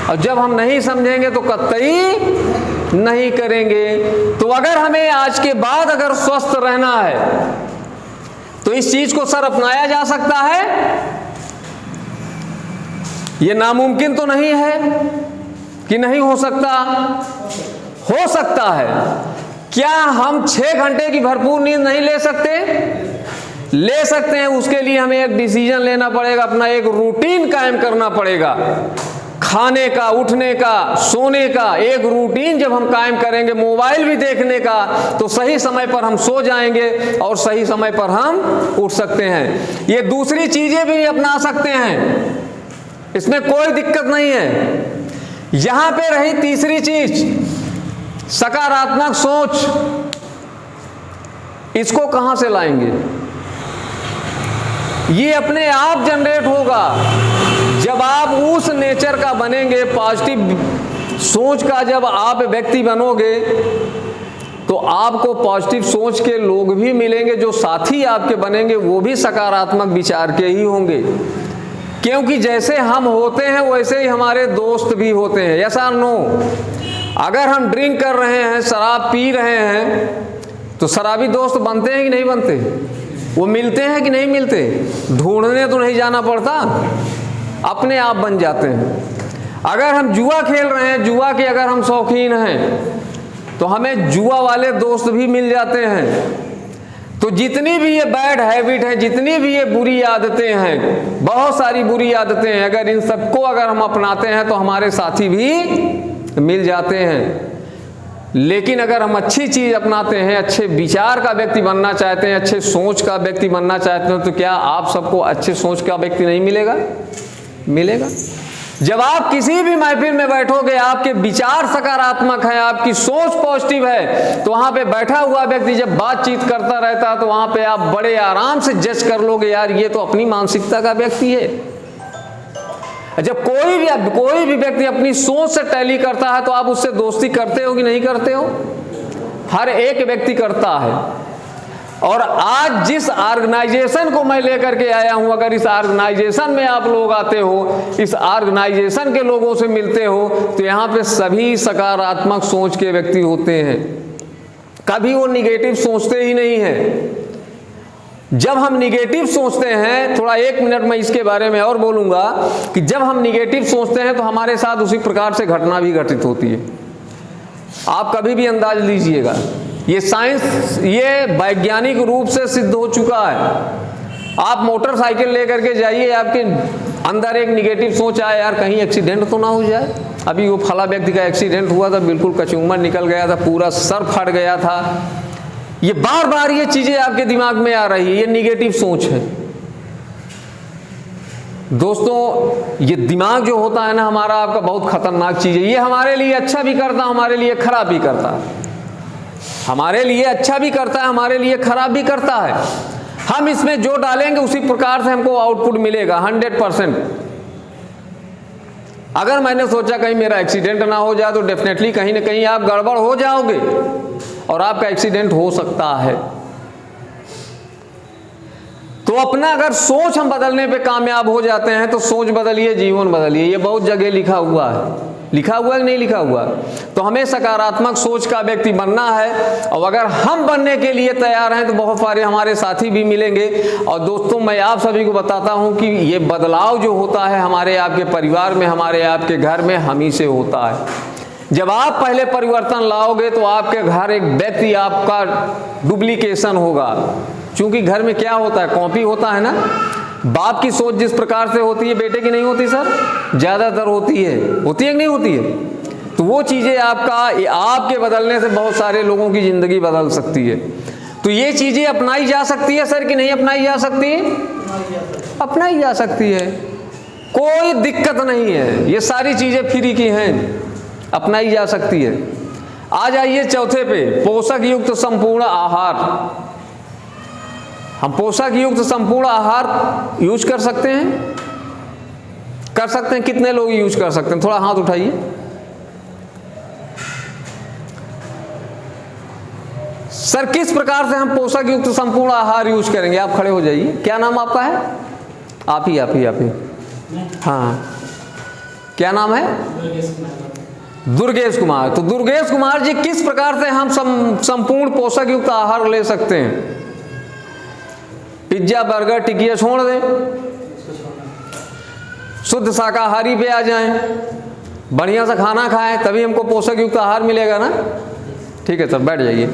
और जब हम नहीं समझेंगे तो कतई नहीं करेंगे। तो अगर हमें आज के बाद अगर स्वस्थ रहना है तो इस चीज को सर अपनाया जा सकता है। ये नामुमकिन तो नहीं है कि नहीं हो सकता, हो सकता है। क्या हम 6 घंटे की भरपूर नींद नहीं ले सकते? ले सकते हैं। उसके लिए हमें एक डिसीजन लेना पड़ेगा, अपना एक रूटीन कायम करना पड़ेगा। खाने का, उठने का, सोने का एक रूटीन जब हम कायम करेंगे, मोबाइल भी देखने का, तो सही समय पर हम सो जाएंगे और सही समय पर हम उठ सकते हैं। ये दूसरी चीजें भी अपना सकते हैं, इसमें कोई दिक्कत नहीं है। यहां पे रही तीसरी चीज, सकारात्मक सोच। इसको कहां से लाएंगे? ये अपने आप जनरेट होगा जब आप उस नेचर का बनेंगे, पॉजिटिव सोच का जब आप व्यक्ति बनोगे, तो आपको पॉजिटिव सोच के लोग भी मिलेंगे, जो साथी आपके बनेंगे वो भी सकारात्मक विचार के ही होंगे, क्योंकि जैसे हम होते हैं वैसे ही हमारे दोस्त भी होते हैं। यस और नो? अगर हम ड्रिंक कर रहे हैं, शराब पी रहे हैं, तो शराबी दोस्त बनते हैं कि नहीं बनते? वो मिलते हैं कि नहीं मिलते? ढूंढने तो नहीं जाना पड़ता, अपने आप बन जाते हैं। अगर हम जुआ खेल रहे हैं, जुआ के अगर हम शौकीन हैं, तो हमें जुआ वाले दोस्त भी मिल जाते हैं। तो जितनी भी ये बैड हैबिट है, जितनी भी ये बुरी आदतें हैं, बहुत सारी बुरी आदतें हैं, अगर इन सबको अगर हम अपनाते हैं तो हमारे साथी भी मिल जाते हैं। लेकिन अगर हम अच्छी चीज़ अपनाते हैं, अच्छे विचार का व्यक्ति बनना चाहते हैं, अच्छे सोच का व्यक्ति बनना चाहते हैं, तो क्या आप सबको अच्छे सोच का व्यक्ति नहीं मिलेगा? मिलेगा। जब आप किसी भी महफिल में बैठोगे, आपके विचार सकारात्मक है, आपकी सोच पॉजिटिव है, तो वहां पे बैठा हुआ व्यक्ति जब बातचीत करता रहता है तो वहां पे आप बड़े आराम से जज कर लोगे, यार ये तो अपनी मानसिकता का व्यक्ति है। जब कोई भी व्यक्ति अपनी सोच से टैली करता है तो आप उससे दोस्ती करते हो कि नहीं करते हो? हर एक व्यक्ति करता है। और आज जिस ऑर्गेनाइजेशन को मैं लेकर के आया हूं, अगर इस ऑर्गेनाइजेशन में आप लोग आते हो, इस ऑर्गेनाइजेशन के लोगों से मिलते हो, तो यहाँ पे सभी सकारात्मक सोच के व्यक्ति होते हैं, कभी वो निगेटिव सोचते ही नहीं है। जब हम निगेटिव सोचते हैं, थोड़ा 1 मिनट में इसके बारे में और बोलूंगा कि जब हम निगेटिव सोचते हैं तो हमारे साथ उसी प्रकार से घटना भी घटित होती है। आप कभी भी अंदाज लीजिएगा, ये साइंस, ये वैज्ञानिक रूप से सिद्ध हो चुका है। आप मोटरसाइकिल लेकर के जाइए, आपके अंदर एक निगेटिव सोच आए, यार कहीं एक्सीडेंट तो ना हो जाए। अभी वो फला व्यक्ति का एक्सीडेंट हुआ था, बिल्कुल कचूमर निकल गया था, पूरा सर फट गया था। ये बार बार ये चीजें आपके दिमाग में आ रही है, ये निगेटिव सोच है। दोस्तों, ये दिमाग जो होता है ना हमारा, आपका बहुत खतरनाक चीज है। ये हमारे लिए अच्छा भी करता है, हमारे लिए खराब भी करता है। हमारे लिए अच्छा भी करता है, हमारे लिए खराब भी करता है। हम इसमें जो डालेंगे उसी प्रकार से हमको आउटपुट मिलेगा 100%। अगर मैंने सोचा कहीं मेरा एक्सीडेंट ना हो जाए, तो डेफिनेटली कहीं ना कहीं आप गड़बड़ हो जाओगे और आपका एक्सीडेंट हो सकता है। तो अपना अगर सोच हम बदलने पे कामयाब हो जाते हैं, तो सोच बदलिए, जीवन बदलिए। ये बहुत जगह लिखा हुआ है, लिखा हुआ है कि नहीं लिखा हुआ? तो हमें सकारात्मक सोच का व्यक्ति बनना है, और अगर हम बनने के लिए तैयार हैं तो बहुत सारे हमारे साथी भी मिलेंगे। और दोस्तों, मैं आप सभी को बताता हूं कि ये बदलाव जो होता है हमारे आपके परिवार में, हमारे आपके घर में, हम ही से होता है। जब आप पहले परिवर्तन लाओगे तो आपके घर एक व्यक्ति आपका डुप्लीकेशन होगा। क्योंकि घर में क्या होता है, कॉपी होता है ना। बाप की सोच जिस प्रकार से होती है, बेटे की नहीं होती सर, ज़्यादातर होती है कि नहीं होती है? तो वो चीज़ें आपके बदलने से बहुत सारे लोगों की ज़िंदगी बदल सकती है। तो ये चीज़ें अपनाई जा सकती है सर कि नहीं अपनाई जा सकती? अपनाई जा सकती है, कोई दिक्कत नहीं है। ये सारी चीज़ें फ्री की हैं, अपनाई जा सकती है। आ जाइए चौथे पे, पोषक युक्त संपूर्ण आहार। हम पोषक युक्त संपूर्ण आहार यूज कर सकते हैं? कर सकते हैं। कितने लोग यूज कर सकते हैं? थोड़ा हाथ उठाइए। सर किस प्रकार से हम पोषक युक्त संपूर्ण आहार यूज करेंगे? आप खड़े हो जाइए। क्या नाम आपका है? आप ही हाँ, क्या नाम है? दुर्गेश कुमार। तो दुर्गेश कुमार जी, किस प्रकार से हम संपूर्ण पोषक युक्त आहार ले सकते हैं? पिज्जा, बर्गर, टिकिया छोड़ दें, शुद्ध शाकाहारी पे आ जाएं, बढ़िया सा खाना खाएं, तभी हमको पोषक युक्त आहार मिलेगा ना। ठीक है सर, बैठ जाइए।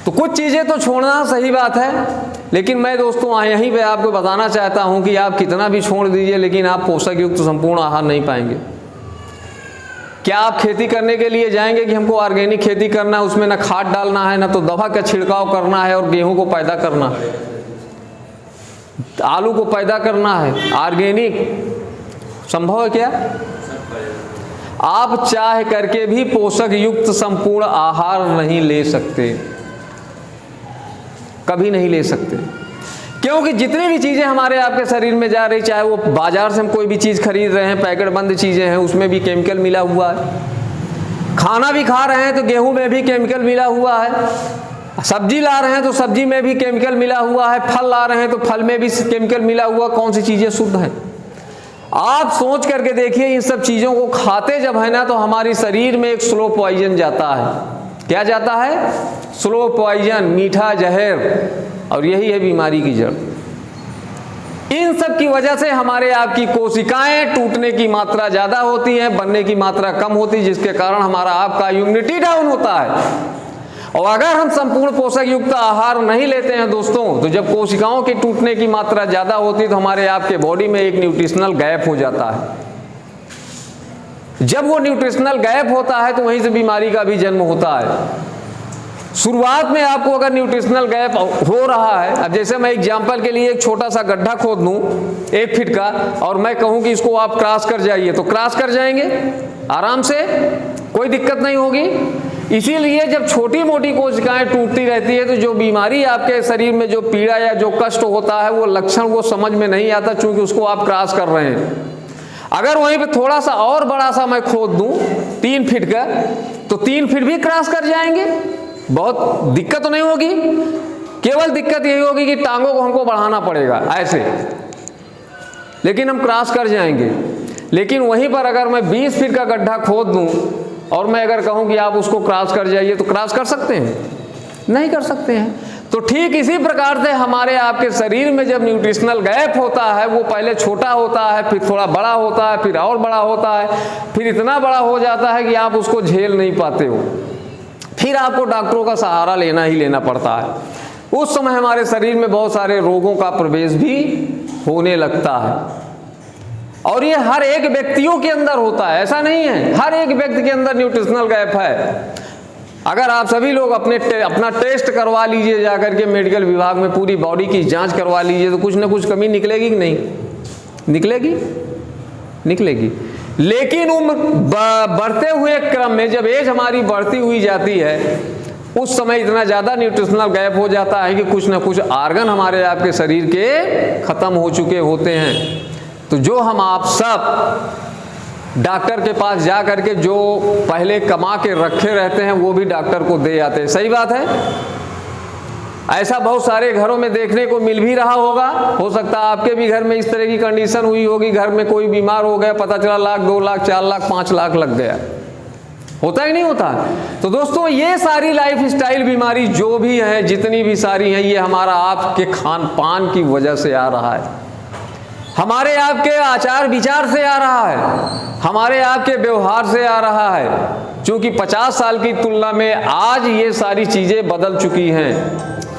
तो कुछ चीज़ें तो छोड़ना सही बात है, लेकिन मैं दोस्तों यहीं पे आपको बताना चाहता हूं कि आप कितना भी छोड़ दीजिए, लेकिन आप पोषक युक्त संपूर्ण आहार नहीं पाएंगे। क्या आप खेती करने के लिए जाएंगे कि हमको ऑर्गेनिक खेती करना है, उसमें ना खाद डालना है, ना तो दवा का छिड़काव करना है, और गेहूं को पैदा करना है, आलू को पैदा करना है, ऑर्गेनिक संभव है क्या? आप चाह करके भी पोषक युक्त संपूर्ण आहार नहीं ले सकते, कभी नहीं ले सकते। क्योंकि जितनी भी चीज़ें हमारे आपके शरीर में जा रही, चाहे वो बाजार से हम कोई भी चीज़ खरीद रहे हैं, पैकेट बंद चीज़ें हैं, उसमें भी केमिकल मिला हुआ है। खाना भी खा रहे हैं तो गेहूं में भी केमिकल मिला हुआ है, सब्जी ला रहे हैं तो सब्जी में भी केमिकल मिला हुआ है, फल ला रहे हैं तो फल में भी केमिकल मिला हुआ, कौन सी चीज़ें शुद्ध हैं? आप सोच करके देखिए, इन सब चीज़ों को खाते जब है ना तो हमारे शरीर में एक स्लो पॉइजन जाता है। क्या जाता है? स्लो पॉइजन, मीठा जहर, और यही है बीमारी की जड़। इन सब की वजह से हमारे आपकी कोशिकाएं टूटने की मात्रा ज़्यादा होती है, बनने की मात्रा कम होती है, जिसके कारण हमारा आपका इम्यूनिटी डाउन होता है। और अगर हम संपूर्ण पोषक युक्त आहार नहीं लेते हैं दोस्तों, तो जब कोशिकाओं की टूटने की मात्रा ज़्यादा होती है तो हमारे आपके बॉडी में एक न्यूट्रिशनल गैप हो जाता है। जब वो न्यूट्रिशनल गैप होता है तो वहीं से बीमारी का भी जन्म होता है। शुरुआत में आपको अगर न्यूट्रिशनल गैप हो रहा है, अब जैसे मैं एग्जांपल के लिए एक छोटा सा गड्ढा खोद दूं 1 फीट का, और मैं कहूं कि इसको आप क्रॉस कर जाइए, तो क्रॉस कर जाएंगे आराम से, कोई दिक्कत नहीं होगी। इसीलिए जब छोटी मोटी कोशिकाएं टूटती रहती है तो जो बीमारी आपके शरीर में जो पीड़ा या जो कष्ट होता है वो लक्षण वो समझ में नहीं आता, चूंकि उसको आप क्रॉस कर रहे हैं। अगर वहीं पे थोड़ा सा और बड़ा सा मैं खोद दूं 3 फीट का, तो 3 फीट भी क्रॉस कर जाएंगे, बहुत दिक्कत तो नहीं होगी। केवल दिक्कत यही होगी कि टांगों को हमको बढ़ाना पड़ेगा ऐसे, लेकिन हम क्रॉस कर जाएंगे। लेकिन वहीं पर अगर मैं 20 फीट का गड्ढा खोद दूं और मैं अगर कहूं कि आप उसको क्रॉस कर जाइए, तो क्रॉस कर सकते हैं? नहीं कर सकते हैं। तो ठीक इसी प्रकार से हमारे आपके शरीर में जब न्यूट्रिशनल गैप होता है, वो पहले छोटा होता है, फिर थोड़ा बड़ा होता है, फिर और बड़ा होता है, फिर इतना बड़ा हो जाता है कि आप उसको झेल नहीं पाते हो, फिर आपको डॉक्टरों का सहारा लेना ही लेना पड़ता है। उस समय हमारे शरीर में बहुत सारे रोगों का प्रवेश भी होने लगता है। और ये हर एक व्यक्तियों के अंदर होता है, ऐसा नहीं है, हर एक व्यक्ति के अंदर न्यूट्रिशनल गैप है। अगर आप सभी लोग अपना टेस्ट करवा लीजिए, जाकर के मेडिकल विभाग में पूरी बॉडी की जांच करवा लीजिए, तो कुछ ना कुछ कमी निकलेगी कि नहीं निकलेगी? निकलेगी। लेकिन उम्र बढ़ते हुए क्रम में जब एज हमारी बढ़ती हुई जाती है, उस समय इतना ज़्यादा न्यूट्रिशनल गैप हो जाता है कि कुछ ना कुछ आर्गन हमारे आपके शरीर के ख़त्म हो चुके होते हैं। तो जो हम आप सब डॉक्टर के पास जा करके जो पहले कमा के रखे रहते हैं वो भी डॉक्टर को दे आते हैं, सही बात है। ऐसा बहुत सारे घरों में देखने को मिल भी रहा होगा। हो सकता है आपके भी घर में इस तरह की कंडीशन हुई होगी, घर में कोई बीमार हो गया, पता चला 1 लाख 2 लाख 4 लाख 5 लाख लग गया। होता ही नहीं होता। तो दोस्तों ये सारी लाइफ स्टाइल बीमारी जो भी है, जितनी भी सारी हैं, ये हमारा आपके खान पान की वजह से आ रहा है, हमारे आपके आचार विचार से आ रहा है, हमारे आपके व्यवहार से आ रहा है। क्योंकि 50 साल की तुलना में आज ये सारी चीज़ें बदल चुकी हैं,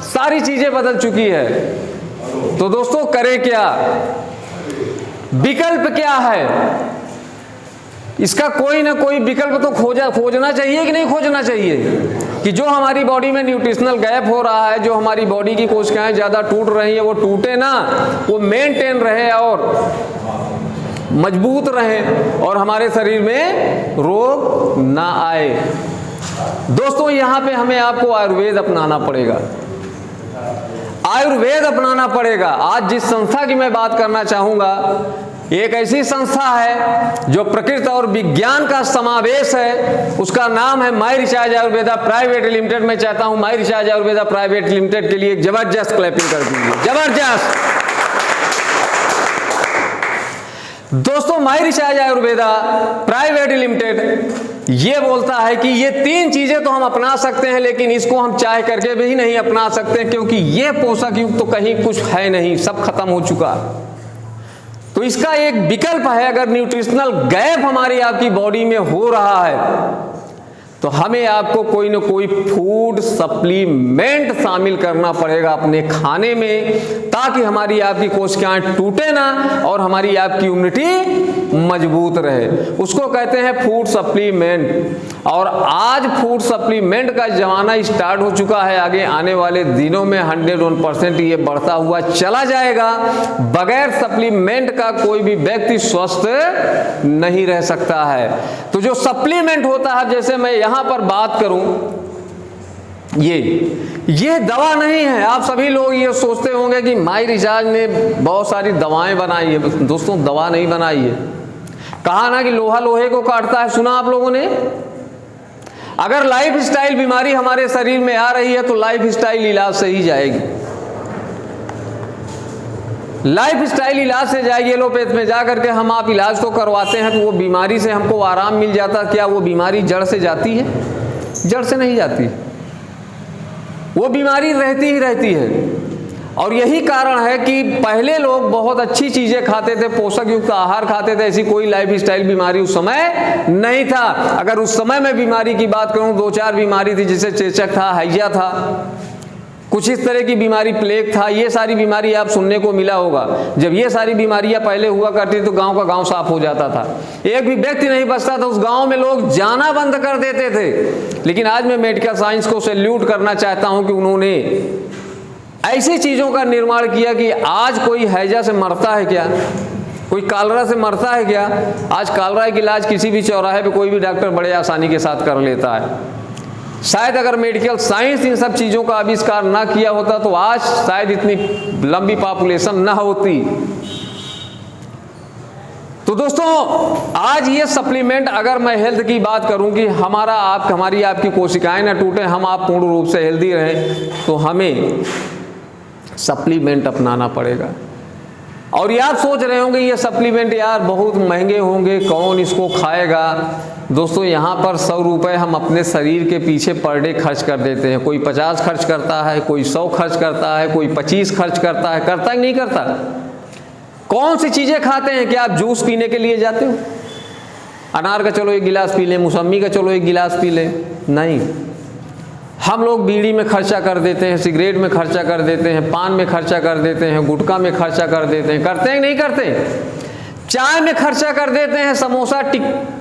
सारी चीज़ें बदल चुकी है। तो दोस्तों करें क्या? विकल्प क्या है? इसका कोई ना कोई विकल्प तो खोजना चाहिए कि नहीं खोजना चाहिए, कि जो हमारी बॉडी में न्यूट्रिशनल गैप हो रहा है, जो हमारी बॉडी की कोशिकाएं ज़्यादा टूट रही हैं, वो टूटे ना, वो मेंटेन रहे और मजबूत रहे और हमारे शरीर में रोग ना आए। दोस्तों यहाँ पे हमें आपको आयुर्वेद अपनाना पड़ेगा, आयुर्वेद अपनाना पड़ेगा। आज जिस संस्था की मैं बात करना चाहूँगा, एक ऐसी संस्था है जो प्रकृति और विज्ञान का समावेश है, उसका नाम है माई रिचार्ज आयुर्वेदा प्राइवेट लिमिटेड। मैं चाहता हूं माई रिचार्ज आयुर्वेदा प्राइवेट लिमिटेड के लिए एक जबरदस्त क्लैपिंग कर दीजिए, जबरदस्त। दोस्तों माई रिचार्ज आयुर्वेदा प्राइवेट लिमिटेड ये बोलता है कि ये 3 चीजें तो हम अपना सकते हैं, लेकिन इसको हम चाह करके भी नहीं अपना सकते, क्योंकि ये पोषक युक्त तो कहीं कुछ है नहीं, सब खत्म हो चुका। तो इसका एक विकल्प है, अगर न्यूट्रिशनल गैप हमारी आपकी बॉडी में हो रहा है तो हमें आपको कोई ना कोई फूड सप्लीमेंट शामिल करना पड़ेगा अपने खाने में, ताकि हमारी आपकी कोशिकाएं टूटे ना और हमारी आपकी इम्यूनिटी मजबूत रहे। उसको कहते हैं फूड सप्लीमेंट। और आज फूड सप्लीमेंट का जमाना स्टार्ट हो चुका है, आगे आने वाले दिनों में 101% ये बढ़ता हुआ चला जाएगा। बगैर सप्लीमेंट का कोई भी व्यक्ति स्वस्थ नहीं रह सकता है। तो जो सप्लीमेंट होता है, जैसे मैं यहां पर बात करूं, ये दवा नहीं है। आप सभी लोग ये सोचते होंगे कि माई रिचार्ज ने बहुत सारी दवाएं बनाई है। दोस्तों दवा नहीं बनाई है। कहा ना कि लोहा लोहे को काटता है, सुना आप लोगों ने? अगर लाइफ स्टाइल बीमारी हमारे शरीर में आ रही है तो लाइफ स्टाइल इलाज से ही जाएगी। लाइफ स्टाइल इलाज से जाएगी। एलोपैथ में जा करके हम आप इलाज तो करवाते हैं तो वो बीमारी से हमको आराम मिल जाता, क्या वो बीमारी जड़ से जाती है? जड़ से नहीं जाती, वो बीमारी रहती ही रहती है। और यही कारण है कि पहले लोग बहुत अच्छी चीज़ें खाते थे, पोषक युक्त आहार खाते थे, ऐसी कोई लाइफ स्टाइल बीमारी उस समय नहीं था। अगर उस समय मैं बीमारी की बात करूं, 2-4 बीमारी थी, जैसे चेचक था, हैजा था, कुछ इस तरह की बीमारी, प्लेग था, ये सारी बीमारी आप सुनने को मिला होगा। जब ये सारी बीमारियां पहले हुआ करती तो गांव का गांव साफ हो जाता था, एक भी व्यक्ति नहीं बचता था उस गांव में, लोग जाना बंद कर देते थे। लेकिन आज मैं मेडिकल साइंस को सैल्यूट करना चाहता हूं कि उन्होंने ऐसी चीज़ों का निर्माण किया कि आज कोई हैजा से मरता है क्या, कोई कालरा से मरता है क्या? आज कालरा का इलाज किसी भी चौराहे पे कोई भी डॉक्टर बड़े आसानी के साथ कर लेता है। शायद अगर मेडिकल साइंस इन सब चीज़ों का आविष्कार ना किया होता तो आज शायद इतनी लंबी पॉपुलेशन ना होती। तो दोस्तों, आज ये सप्लीमेंट, अगर मैं हेल्थ की बात करूं कि हमारी आपकी कोशिकाएं ना टूटे, हम आप पूर्ण रूप से हेल्दी रहें, तो हमें सप्लीमेंट अपनाना पड़ेगा। और ये आप सोच रहे होंगे ये सप्लीमेंट यार बहुत महंगे होंगे, कौन इसको खाएगा? दोस्तों, यहाँ पर 100 रुपये हम अपने शरीर के पीछे पर डे खर्च कर देते हैं। कोई 50 खर्च करता है, कोई 100 खर्च करता है, कोई 25 खर्च करता है। करता है नहीं करता? कौन सी चीज़ें खाते हैं? क्या आप जूस पीने के लिए जाते हो? अनार का चलो 1 गिलास पी लें, मौसम्मी का चलो 1 गिलास पी लें? नहीं, हम लोग बीड़ी में खर्चा कर देते हैं, सिगरेट में खर्चा कर देते हैं, पान में खर्चा कर देते हैं, गुटखा में खर्चा कर देते हैं। करते हैं नहीं करते? चाय में खर्चा कर देते हैं, समोसा,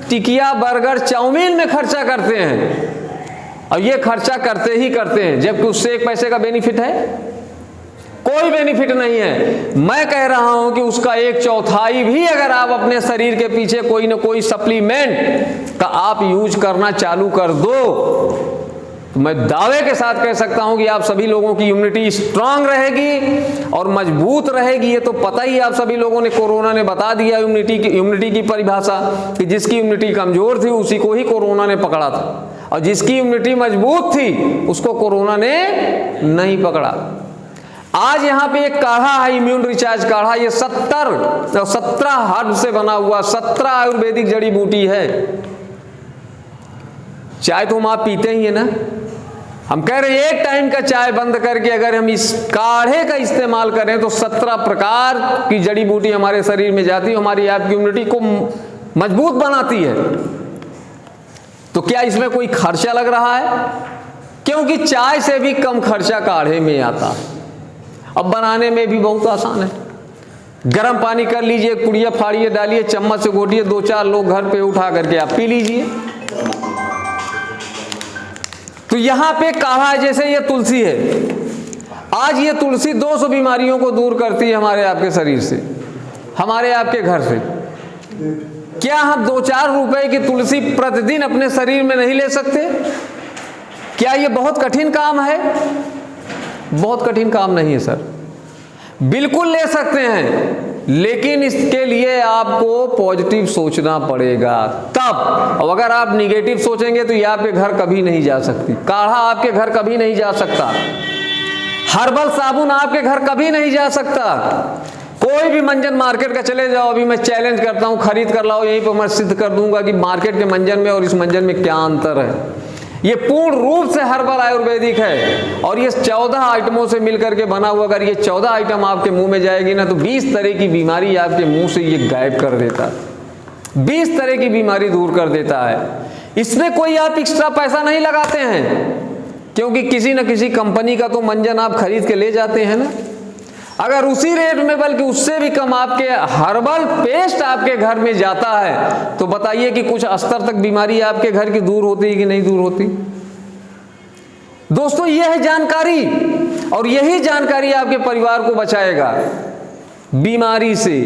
टिकिया, बर्गर, चाउमीन में खर्चा करते हैं। और ये खर्चा करते ही करते हैं, जबकि उससे 1 पैसे का बेनिफिट है? कोई बेनिफिट नहीं है। मैं कह रहा हूं कि उसका 1/4 भी अगर आप अपने शरीर के पीछे कोई ना कोई सप्लीमेंट का आप यूज करना चालू कर दो, तो मैं दावे के साथ कह सकता हूं कि आप सभी लोगों की इम्यूनिटी स्ट्रांग रहेगी और मजबूत रहेगी। ये तो पता ही आप सभी लोगों ने, कोरोना ने बता दिया इम्यूनिटी की परिभाषा, कि जिसकी इम्यूनिटी कमजोर थी उसी को ही कोरोना ने पकड़ा था, और जिसकी इम्यूनिटी मजबूत थी उसको कोरोना ने नहीं पकड़ा। आज यहाँ पे एक काढ़ा है, इम्यून रिचार्ज काढ़ा, ये 17 हर्ब से बना हुआ 17 आयुर्वेदिक जड़ी बूटी है। चाय तो हम आप पीते ही है ना, हम कह रहे हैं 1 टाइम का चाय बंद करके अगर हम इस काढ़े का इस्तेमाल करें तो 17 प्रकार की जड़ी बूटी हमारे शरीर में जाती है, हमारी आपकी इम्यूनिटी को मजबूत बनाती है। तो क्या इसमें कोई खर्चा लग रहा है? क्योंकि चाय से भी कम खर्चा काढ़े में आता है। अब बनाने में भी बहुत आसान है। गर्म पानी कर लीजिए, पुड़िया फाड़िए, डालिए, चम्मच से घोटिए, 2-4 लोग घर पे उठा करके आप पी लीजिए। तो यहाँ पे काढ़ा, जैसे ये तुलसी है, आज ये तुलसी 200 बीमारियों को दूर करती है हमारे आपके शरीर से, हमारे आपके घर से। क्या हम 2-4 रुपए की तुलसी प्रतिदिन अपने शरीर में नहीं ले सकते? क्या ये बहुत कठिन काम है? बहुत कठिन काम नहीं है सर, बिल्कुल ले सकते हैं, लेकिन इसके लिए आपको पॉजिटिव सोचना पड़ेगा तब। और अगर आप निगेटिव सोचेंगे तो ये आपके घर कभी नहीं जा सकती, काढ़ा आपके घर कभी नहीं जा सकता, हर्बल साबुन आपके घर कभी नहीं जा सकता। कोई भी मंजन मार्केट का चले जाओ, अभी मैं चैलेंज करता हूं, खरीद कर लाओ, यहीं पर मैं सिद्ध कर दूंगा कि मार्केट के मंजन में और इस मंजन में क्या अंतर है। ये पूर्ण रूप से हर्बल आयुर्वेदिक है और ये 14 आइटमों से मिलकर के बना हुआ। अगर ये 14 आइटम आपके मुंह में जाएगी ना तो 20 तरह की बीमारी आपके मुंह से ये गायब कर देता है, 20 तरह की बीमारी दूर कर देता है। इसमें कोई आप एक्स्ट्रा पैसा नहीं लगाते हैं, क्योंकि किसी न किसी कंपनी का तो मंजन आप खरीद के ले जाते हैं ना। अगर उसी रेट में बल्कि उससे भी कम आपके हर्बल पेस्ट आपके घर में जाता है तो बताइए कि कुछ स्तर तक बीमारी आपके घर की दूर होती है कि नहीं दूर होती? दोस्तों, यह है जानकारी, और यही जानकारी आपके परिवार को बचाएगा बीमारी से।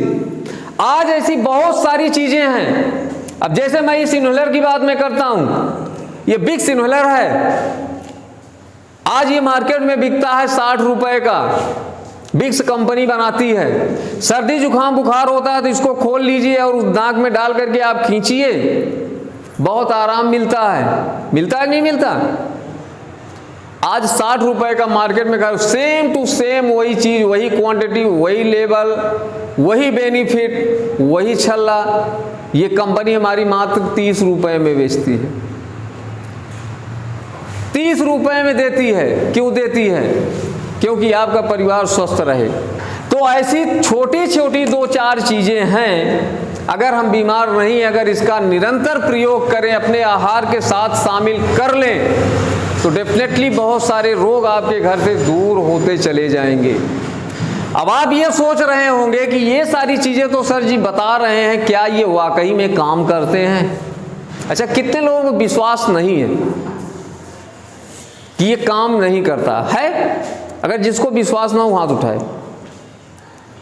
आज ऐसी बहुत सारी चीजें हैं। अब जैसे मैं इस इन्हेलर की बात मैं करता हूं, ये विक्स इन्हेलर है, आज ये मार्केट में बिकता है 60 रुपए का। विक्स कंपनी बनाती है। सर्दी जुकाम बुखार होता है तो इसको खोल लीजिए और उस नाक में डाल करके आप खींचिए, बहुत आराम मिलता है कि नहीं मिलता? आज 60 रुपए का मार्केट में सेम टू सेम वही चीज़, वही क्वांटिटी, वही लेवल, वही बेनिफिट, वही छल्ला, ये कंपनी हमारी मात्र 30 रुपए में बेचती है, 30 रुपए में देती है। क्यों देती है? क्योंकि आपका परिवार स्वस्थ रहे। तो ऐसी छोटी छोटी 2-4 चीज़ें हैं, अगर हम बीमार नहीं, अगर इसका निरंतर प्रयोग करें, अपने आहार के साथ शामिल कर लें, तो डेफिनेटली बहुत सारे रोग आपके घर से दूर होते चले जाएंगे। अब आप ये सोच रहे होंगे कि ये सारी चीज़ें तो सर जी बता रहे हैं, क्या ये वाकई में काम करते हैं? अच्छा, कितने लोगों को विश्वास नहीं है कि ये काम नहीं करता है? अगर जिसको विश्वास ना हो हाथ उठाए।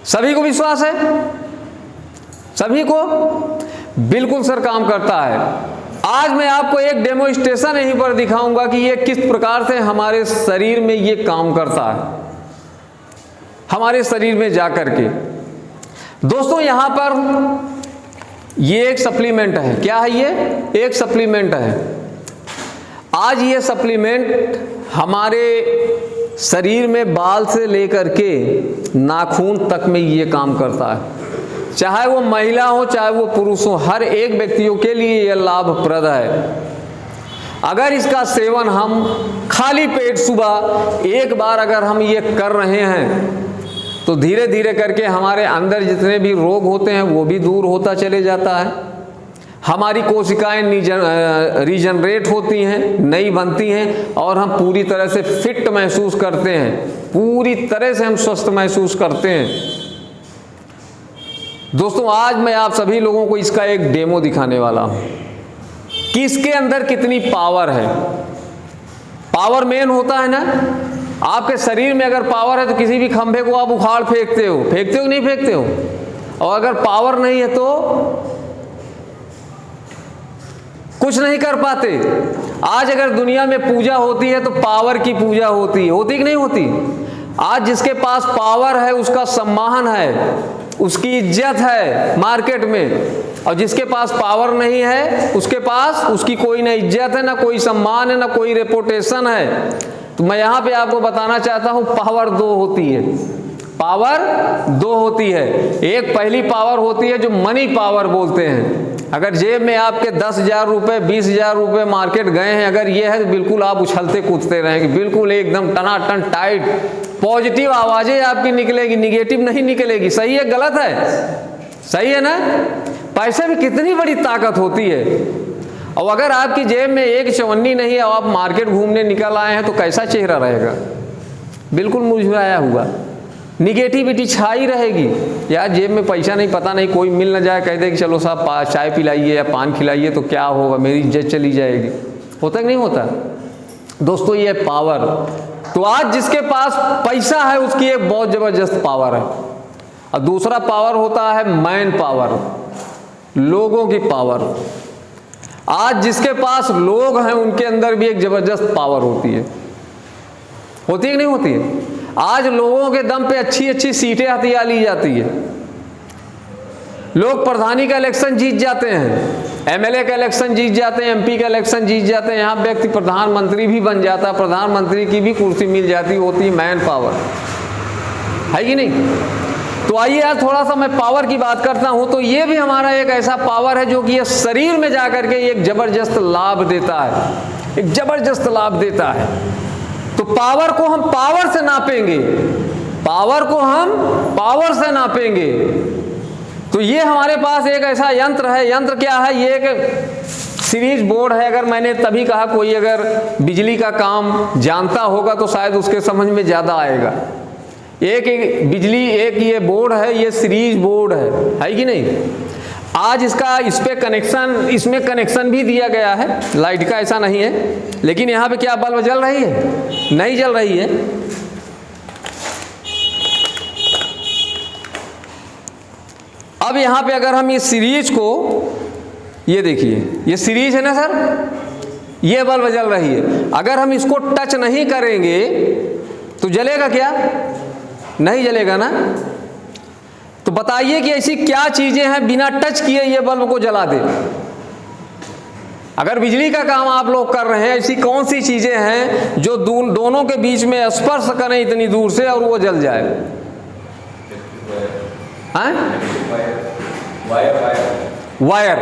सभी को विश्वास है? सभी को? बिल्कुल सर काम करता है। आज मैं आपको एक डेमोन्स्ट्रेशन यहीं पर दिखाऊंगा कि ये किस प्रकार से हमारे शरीर में ये काम करता है, हमारे शरीर में जाकर के। दोस्तों यहाँ पर ये एक सप्लीमेंट है। क्या है ये? एक सप्लीमेंट है। आज ये सप्लीमेंट हमारे शरीर में बाल से लेकर के नाखून तक में ये काम करता है। चाहे वो महिला हो, चाहे वो पुरुष हो, हर एक व्यक्तियों के लिए यह लाभप्रद है। अगर इसका सेवन हम खाली पेट सुबह एक बार अगर हम ये कर रहे हैं, तो धीरे धीरे करके हमारे अंदर जितने भी रोग होते हैं वो भी दूर होता चले जाता है। हमारी कोशिकाएं रीजनरेट होती हैं, नई बनती हैं, और हम पूरी तरह से फिट महसूस करते हैं, पूरी तरह से हम स्वस्थ महसूस करते हैं। दोस्तों आज मैं आप सभी लोगों को इसका एक डेमो दिखाने वाला हूं कि इसके अंदर कितनी पावर है। पावर मेन होता है ना, आपके शरीर में अगर पावर है तो किसी भी खंभे को आप उखाड़ फेंकते हो कि नहीं फेंकते हो? और अगर पावर नहीं है तो कुछ नहीं कर पाते। आज अगर दुनिया में पूजा होती है तो पावर की पूजा होती है, होती कि नहीं होती? आज जिसके पास पावर है उसका सम्मान है, उसकी इज्जत है मार्केट में, और जिसके पास पावर नहीं है उसके पास उसकी कोई ना इज्जत है, ना कोई सम्मान है, ना कोई रेपुटेशन है। तो मैं यहाँ पे आपको बताना चाहता हूँ, पावर 2 होती है। पावर 2 होती है। एक पहली पावर होती है जो मनी पावर बोलते हैं। अगर जेब में आपके 10,000 रुपये, 20,000 रुपये मार्केट गए हैं, अगर ये है तो बिल्कुल आप उछलते कूदते रहेंगे, बिल्कुल एकदम टनाटन टाइट। पॉजिटिव आवाज़ें आपकी निकलेगी, निगेटिव नहीं निकलेगी। सही है गलत है? सही है ना? पैसे में कितनी बड़ी ताकत होती है। और अगर आपकी जेब में एक चवन्नी नहीं है और आप मार्केट घूमने निकल आए हैं तो कैसा चेहरा रहेगा? बिल्कुल मुरझाया हुआ, निगेटिविटी छाई रहेगी। यार जेब में पैसा नहीं, पता नहीं कोई मिल ना जाए, कह दे कि चलो साहब चाय पिलाइए या पान खिलाइए तो क्या होगा, मेरी इज्जत चली जाएगी। होता कि नहीं होता? दोस्तों ये पावर। तो आज जिसके पास पैसा है उसकी एक बहुत ज़बरदस्त पावर है। और दूसरा पावर होता है मैन पावर, लोगों की पावर। आज जिसके पास लोग हैं उनके अंदर भी एक ज़बरदस्त पावर होती है। होती है कि नहीं होती है? आज लोगों के दम पे अच्छी अच्छी सीटें हथिया ली जाती है। लोग प्रधानी का इलेक्शन जीत जाते हैं, एमएलए का इलेक्शन जीत जाते हैं, एमपी का इलेक्शन जीत जाते हैं। यहाँ व्यक्ति प्रधानमंत्री भी बन जाता है, प्रधानमंत्री की भी कुर्सी मिल जाती होती है। मैन पावर है कि नहीं? तो आइए आज थोड़ा सा मैं पावर की बात करता हूँ। तो ये भी हमारा एक ऐसा पावर है जो कि ये शरीर में जाकर के एक जबरदस्त लाभ देता है, एक जबरदस्त लाभ देता है। तो पावर को हम पावर से नापेंगे, पावर को हम पावर से नापेंगे। तो ये हमारे पास एक ऐसा यंत्र है। यंत्र क्या है? ये एक सीरीज बोर्ड है। अगर मैंने तभी कहा कोई अगर बिजली का काम जानता होगा तो शायद उसके समझ में ज़्यादा आएगा। एक बिजली एक ये बोर्ड है, ये सीरीज बोर्ड है कि नहीं? आज इस पे कनेक्शन, इसमें कनेक्शन भी दिया गया है। लाइट का ऐसा नहीं है, लेकिन यहाँ पे क्या बल्ब जल रही है? नहीं जल रही है। अब यहाँ पे अगर हम ये सीरीज को, ये देखिए ये सीरीज है ना सर, ये बल्ब जल रही है। अगर हम इसको टच नहीं करेंगे तो जलेगा क्या? नहीं जलेगा ना। तो बताइए कि ऐसी क्या चीजें हैं बिना टच किए ये बल्ब को जला दे? अगर बिजली का काम आप लोग कर रहे हैं, ऐसी कौन सी चीजें हैं जो दोनों के बीच में स्पर्श करें इतनी दूर से और वो जल जाए? वायर।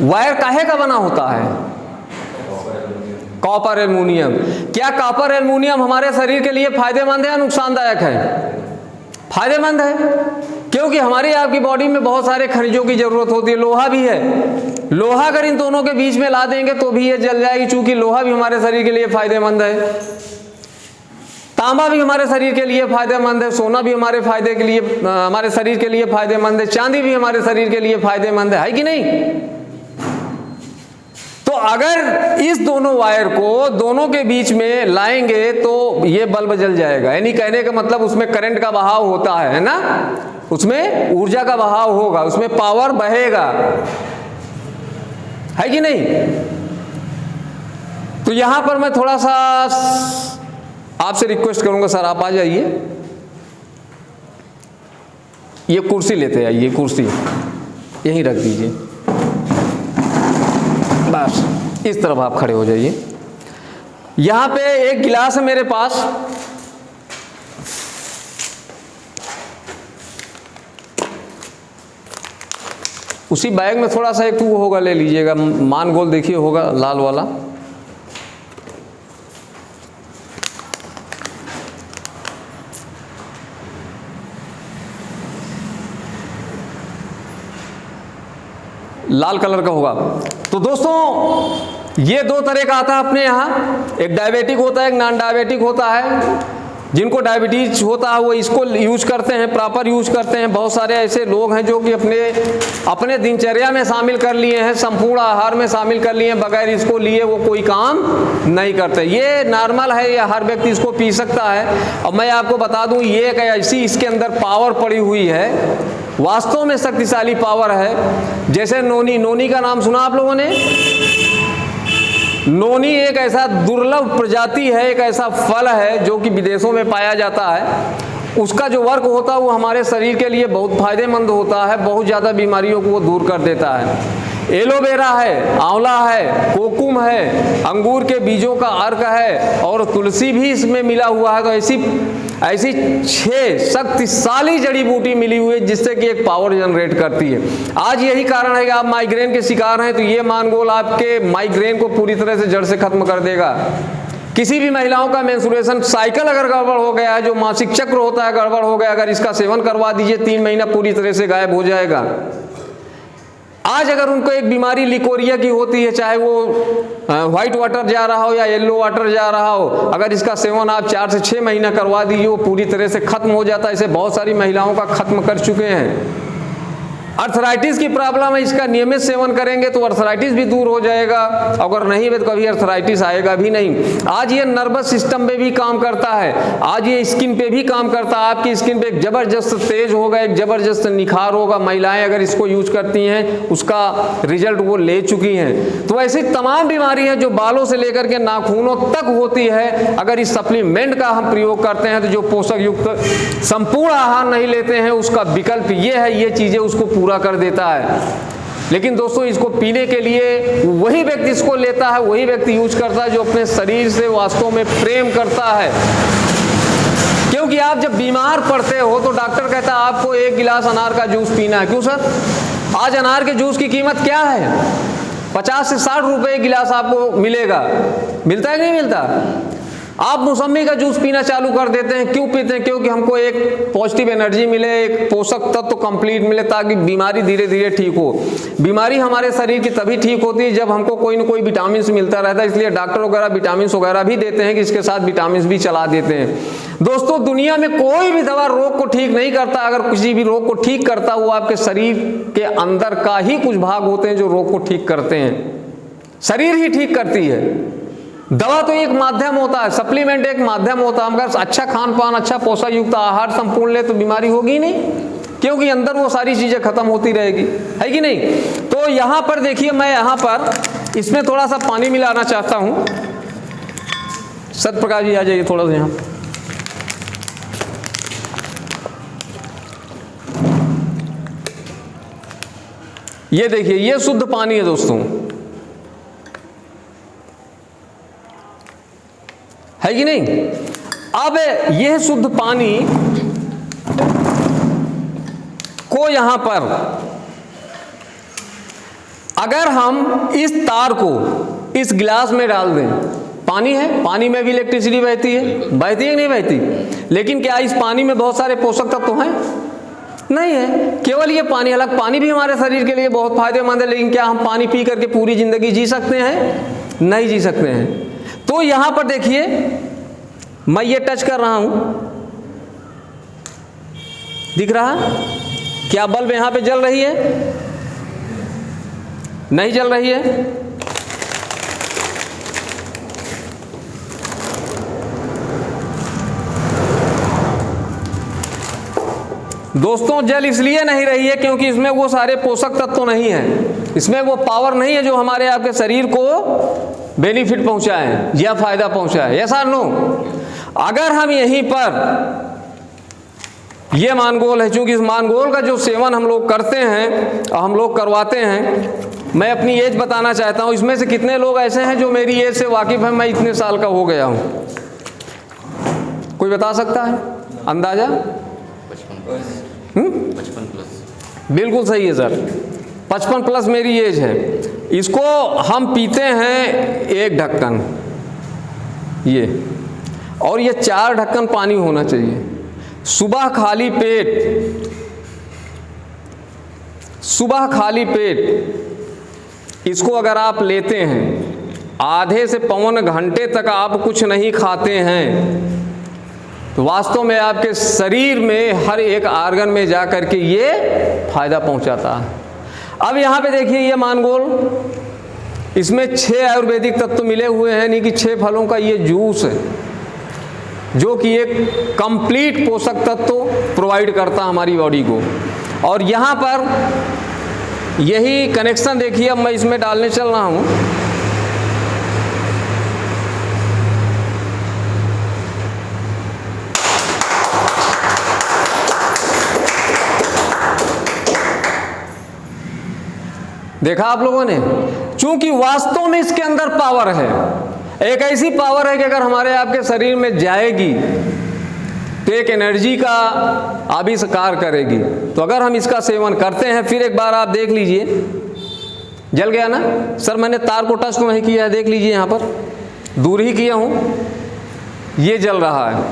वायर काहे का बना होता है? Copper aluminium. क्या कॉपर एल्युमिनियम हमारे शरीर के लिए फायदेमंद है या नुकसानदायक है? फायदेमंद है, क्योंकि हमारी आपकी बॉडी में बहुत सारे खनिजों की जरूरत होती है। लोहा भी है, लोहा अगर इन दोनों के बीच में ला देंगे तो भी ये जल जाएगी, चूंकि लोहा भी हमारे शरीर के लिए फायदेमंद है। तांबा भी हमारे शरीर के लिए फायदेमंद है, सोना भी हमारे फायदे के लिए, हमारे शरीर के लिए फायदेमंद है, चांदी भी हमारे शरीर के लिए फायदेमंद है कि नहीं? तो अगर इस दोनों वायर को दोनों के बीच में लाएंगे तो ये बल्ब जल जाएगा। यानी कहने का मतलब उसमें करंट का बहाव होता है ना, उसमें ऊर्जा का बहाव होगा, उसमें पावर बहेगा, है कि नहीं? तो यहां पर मैं थोड़ा सा आपसे रिक्वेस्ट करूंगा, सर आप आ जाइए, ये कुर्सी लेते आइए, कुर्सी यहीं रख दीजिए, बस इस तरफ आप खड़े हो जाइए। यहां पे एक गिलास है मेरे पास, उसी बैग में थोड़ा सा एक वो होगा, ले लीजिएगा, मान गोल देखिए होगा लाल वाला। लाल कलर का होगा। तो दोस्तों ये दो तरह का आता है अपने यहाँ, एक डायबिटिक होता है, एक नॉन डायबिटिक होता है। जिनको डायबिटीज होता है वो इसको यूज करते हैं, प्रॉपर यूज करते हैं। बहुत सारे ऐसे लोग हैं जो कि अपने दिनचर्या में शामिल कर लिए हैं, संपूर्ण आहार में शामिल कर लिए हैं, बगैर इसको लिए वो कोई काम नहीं करते। ये नॉर्मल है, ये हर व्यक्ति इसको पी सकता है। और मैं आपको बता दूं ये एक ऐसी इसके अंदर पावर पड़ी हुई है, वास्तव में शक्तिशाली पावर है। जैसे नोनी का नाम सुना आप लोगों ने? नोनी एक ऐसा दुर्लभ प्रजाति है, एक ऐसा फल है जो कि विदेशों में पाया जाता है। उसका जो वर्क होता है वो हमारे शरीर के लिए बहुत फायदेमंद होता है, बहुत ज़्यादा बीमारियों को वो दूर कर देता है। एलोवेरा है, आंवला है, कोकुम है, अंगूर के बीजों का अर्क है और तुलसी भी इसमें मिला हुआ है। तो ऐसी 6 शक्तिशाली जड़ी बूटी मिली हुई है जिससे कि एक पावर जनरेट करती है। आज यही कारण है कि आप माइग्रेन के शिकार हैं तो ये मानगोल आपके माइग्रेन को पूरी तरह से जड़ से खत्म कर देगा। किसी भी महिलाओं का मेंस्ट्रुएशन साइकिल अगर गड़बड़ हो गया है, जो मासिक चक्र होता है गड़बड़ हो गया, अगर इसका सेवन करवा दीजिए 3 महीना पूरी तरह से गायब हो जाएगा। आज अगर उनको एक बीमारी लिकोरिया की होती है, चाहे वो व्हाइट वाटर जा रहा हो या येलो वाटर जा रहा हो, अगर इसका सेवन आप 4 से 6 महीना करवा दीजिए वो पूरी तरह से खत्म हो जाता है। इसे बहुत सारी महिलाओं का खत्म कर चुके हैं। अर्थराइटिस की प्रॉब्लम है, इसका नियमित सेवन करेंगे तो अर्थराइटिस भी दूर हो जाएगा, अगर नहीं तो कभी अर्थराइटिस आएगा भी नहीं। आज ये नर्वस सिस्टम पे भी काम करता है, आज ये स्किन पे भी काम करता है। आपकी स्किन पे एक जबरदस्त तेज होगा, एक जबरदस्त निखार होगा। महिलाएं अगर इसको यूज करती हैं उसका रिजल्ट वो ले चुकी हैं। तो ऐसी तमाम बीमारी है जो बालों से लेकर के नाखूनों तक होती है, अगर इस सप्लीमेंट का हम प्रयोग करते हैं तो जो पोषक युक्त संपूर्ण आहार नहीं लेते हैं उसका विकल्प ये है, ये चीजें उसको पूरा कर देता है। लेकिन दोस्तों इसको पीने के लिए वही व्यक्ति इसको लेता है, वही व्यक्ति यूज करता है जो अपने शरीर से वास्तव में प्रेम करता है। क्योंकि आप जब बीमार पड़ते हो तो डॉक्टर कहता है आपको 1 गिलास अनार का जूस पीना है। क्यों सर? आज अनार के जूस की कीमत क्या है? 50 से 60 रुपए गिलास आपको मिलेगा। मिलता है कि नहीं मिलता? आप मौसम्मी का जूस पीना चालू कर देते हैं। क्यों पीते हैं? क्योंकि हमको एक पॉजिटिव एनर्जी मिले, एक पोषक तत्व कंप्लीट मिले, ताकि बीमारी धीरे धीरे ठीक हो। बीमारी हमारे शरीर की तभी ठीक होती है जब हमको कोई न कोई विटामिन मिलता रहता है। इसलिए डॉक्टर वगैरह विटामिन वगैरह भी देते हैं कि इसके साथ विटामिन भी चला देते हैं। दोस्तों दुनिया में कोई भी दवा रोग को ठीक नहीं करता। अगर किसी भी रोग को ठीक करता वो आपके शरीर के अंदर का ही कुछ भाग होते हैं जो रोग को ठीक करते हैं। शरीर ही ठीक करती है। दवा तो एक माध्यम होता है, सप्लीमेंट एक माध्यम होता है। अगर अच्छा खान पान, अच्छा पोषक युक्त आहार संपूर्ण ले तो बीमारी होगी नहीं, क्योंकि अंदर वो सारी चीजें खत्म होती रहेगी, है कि नहीं? तो यहां पर देखिए, मैं यहां पर इसमें थोड़ा सा पानी मिलाना चाहता हूं। सत्यप्रकाश जी आ जाइए थोड़ा सा यहां। ये देखिए, ये शुद्ध पानी है दोस्तों। है कि नहीं। अब यह शुद्ध पानी को यहां पर अगर हम इस तार को इस गिलास में डाल दें, पानी है, पानी में भी इलेक्ट्रिसिटी बहती है, बहती है नहीं बहती, लेकिन क्या इस पानी में बहुत सारे पोषक तत्व हैं? नहीं है, केवल ये पानी। हालांकि पानी भी हमारे शरीर के लिए बहुत फायदेमंद है, लेकिन क्या हम पानी पी करके पूरी जिंदगी जी सकते हैं? नहीं जी सकते हैं। तो यहां पर देखिए, मैं ये टच कर रहा हूं, दिख रहा? क्या बल्ब यहां पे जल रही है? नहीं जल रही है। दोस्तों, जल इसलिए नहीं रही है क्योंकि इसमें वो सारे पोषक तत्व तो नहीं है, इसमें वो पावर नहीं है जो हमारे आपके शरीर को बेनिफिट पहुंचाए या फायदा पहुंचाए। यस और नो? अगर हम यहीं पर ये मानगोल है, चूंकि इस मानगोल का जो सेवन हम लोग करते हैं, हम लोग करवाते हैं, मैं अपनी एज बताना चाहता हूं। इसमें से कितने लोग ऐसे हैं जो मेरी एज से वाकिफ है? मैं इतने साल का हो गया हूं, कोई बता सकता है अंदाजा? 55 प्लस। बिल्कुल सही है सर, 55 प्लस मेरी एज है। इसको हम पीते हैं 1 ढक्कन ये, और ये 4 ढक्कन पानी होना चाहिए। सुबह खाली पेट, सुबह खाली पेट इसको अगर आप लेते हैं, आधे से पौन घंटे तक आप कुछ नहीं खाते हैं, तो वास्तव में आपके शरीर में हर एक आर्गन में जा कर के ये फायदा पहुंचाता है। अब यहाँ पे देखिए ये मानगोल, इसमें 6 आयुर्वेदिक तत्व मिले हुए हैं, यानी कि 6 फलों का ये जूस है जो कि एक कंप्लीट पोषक तत्व प्रोवाइड करता हमारी बॉडी को। और यहाँ पर यही कनेक्शन देखिए, अब मैं इसमें डालने चल रहा हूँ। देखा आप लोगों ने? चूंकि वास्तव में इसके अंदर पावर है, एक ऐसी पावर है कि अगर हमारे आपके शरीर में जाएगी तो एक एनर्जी का आविष्कार करेगी। तो अगर हम इसका सेवन करते हैं, फिर एक बार आप देख लीजिए, जल गया ना सर? मैंने तार को टच तो नहीं किया है, देख लीजिए यहाँ पर, दूर ही किया हूँ, ये जल रहा है।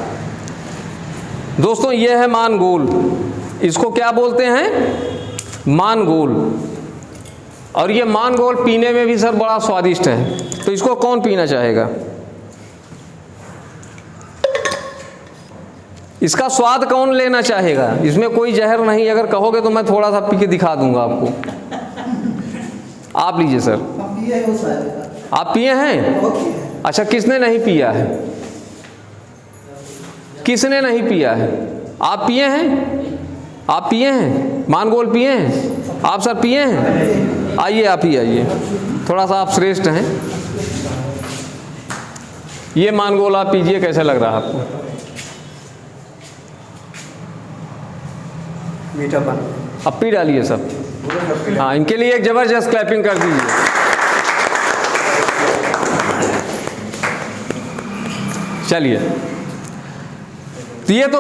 दोस्तों, ये है मानगोल, इसको क्या बोलते हैं? मानगोल। और ये मानगोल पीने में भी सर बड़ा स्वादिष्ट है, तो इसको कौन पीना चाहेगा? इसका स्वाद कौन लेना चाहेगा? इसमें कोई जहर नहीं, अगर कहोगे तो मैं थोड़ा सा पी के दिखा दूंगा आपको। आप लीजिए सर। आप पिए हैं? अच्छा, किसने नहीं पिया है? किसने नहीं पिया है? आप पिए हैं? आप पिए हैं? मानगोल पिए हैं? आप सर पिए हैं? आइए, आप ही आइए, थोड़ा सा आप श्रेष्ठ हैं। ये मानगोल आप पीजिए, कैसा लग रहा है आपको? मीठापन। अब पी डालिए सब। हाँ, इनके लिए एक जबरदस्त क्लैपिंग कर दीजिए। चलिए, तो ये तो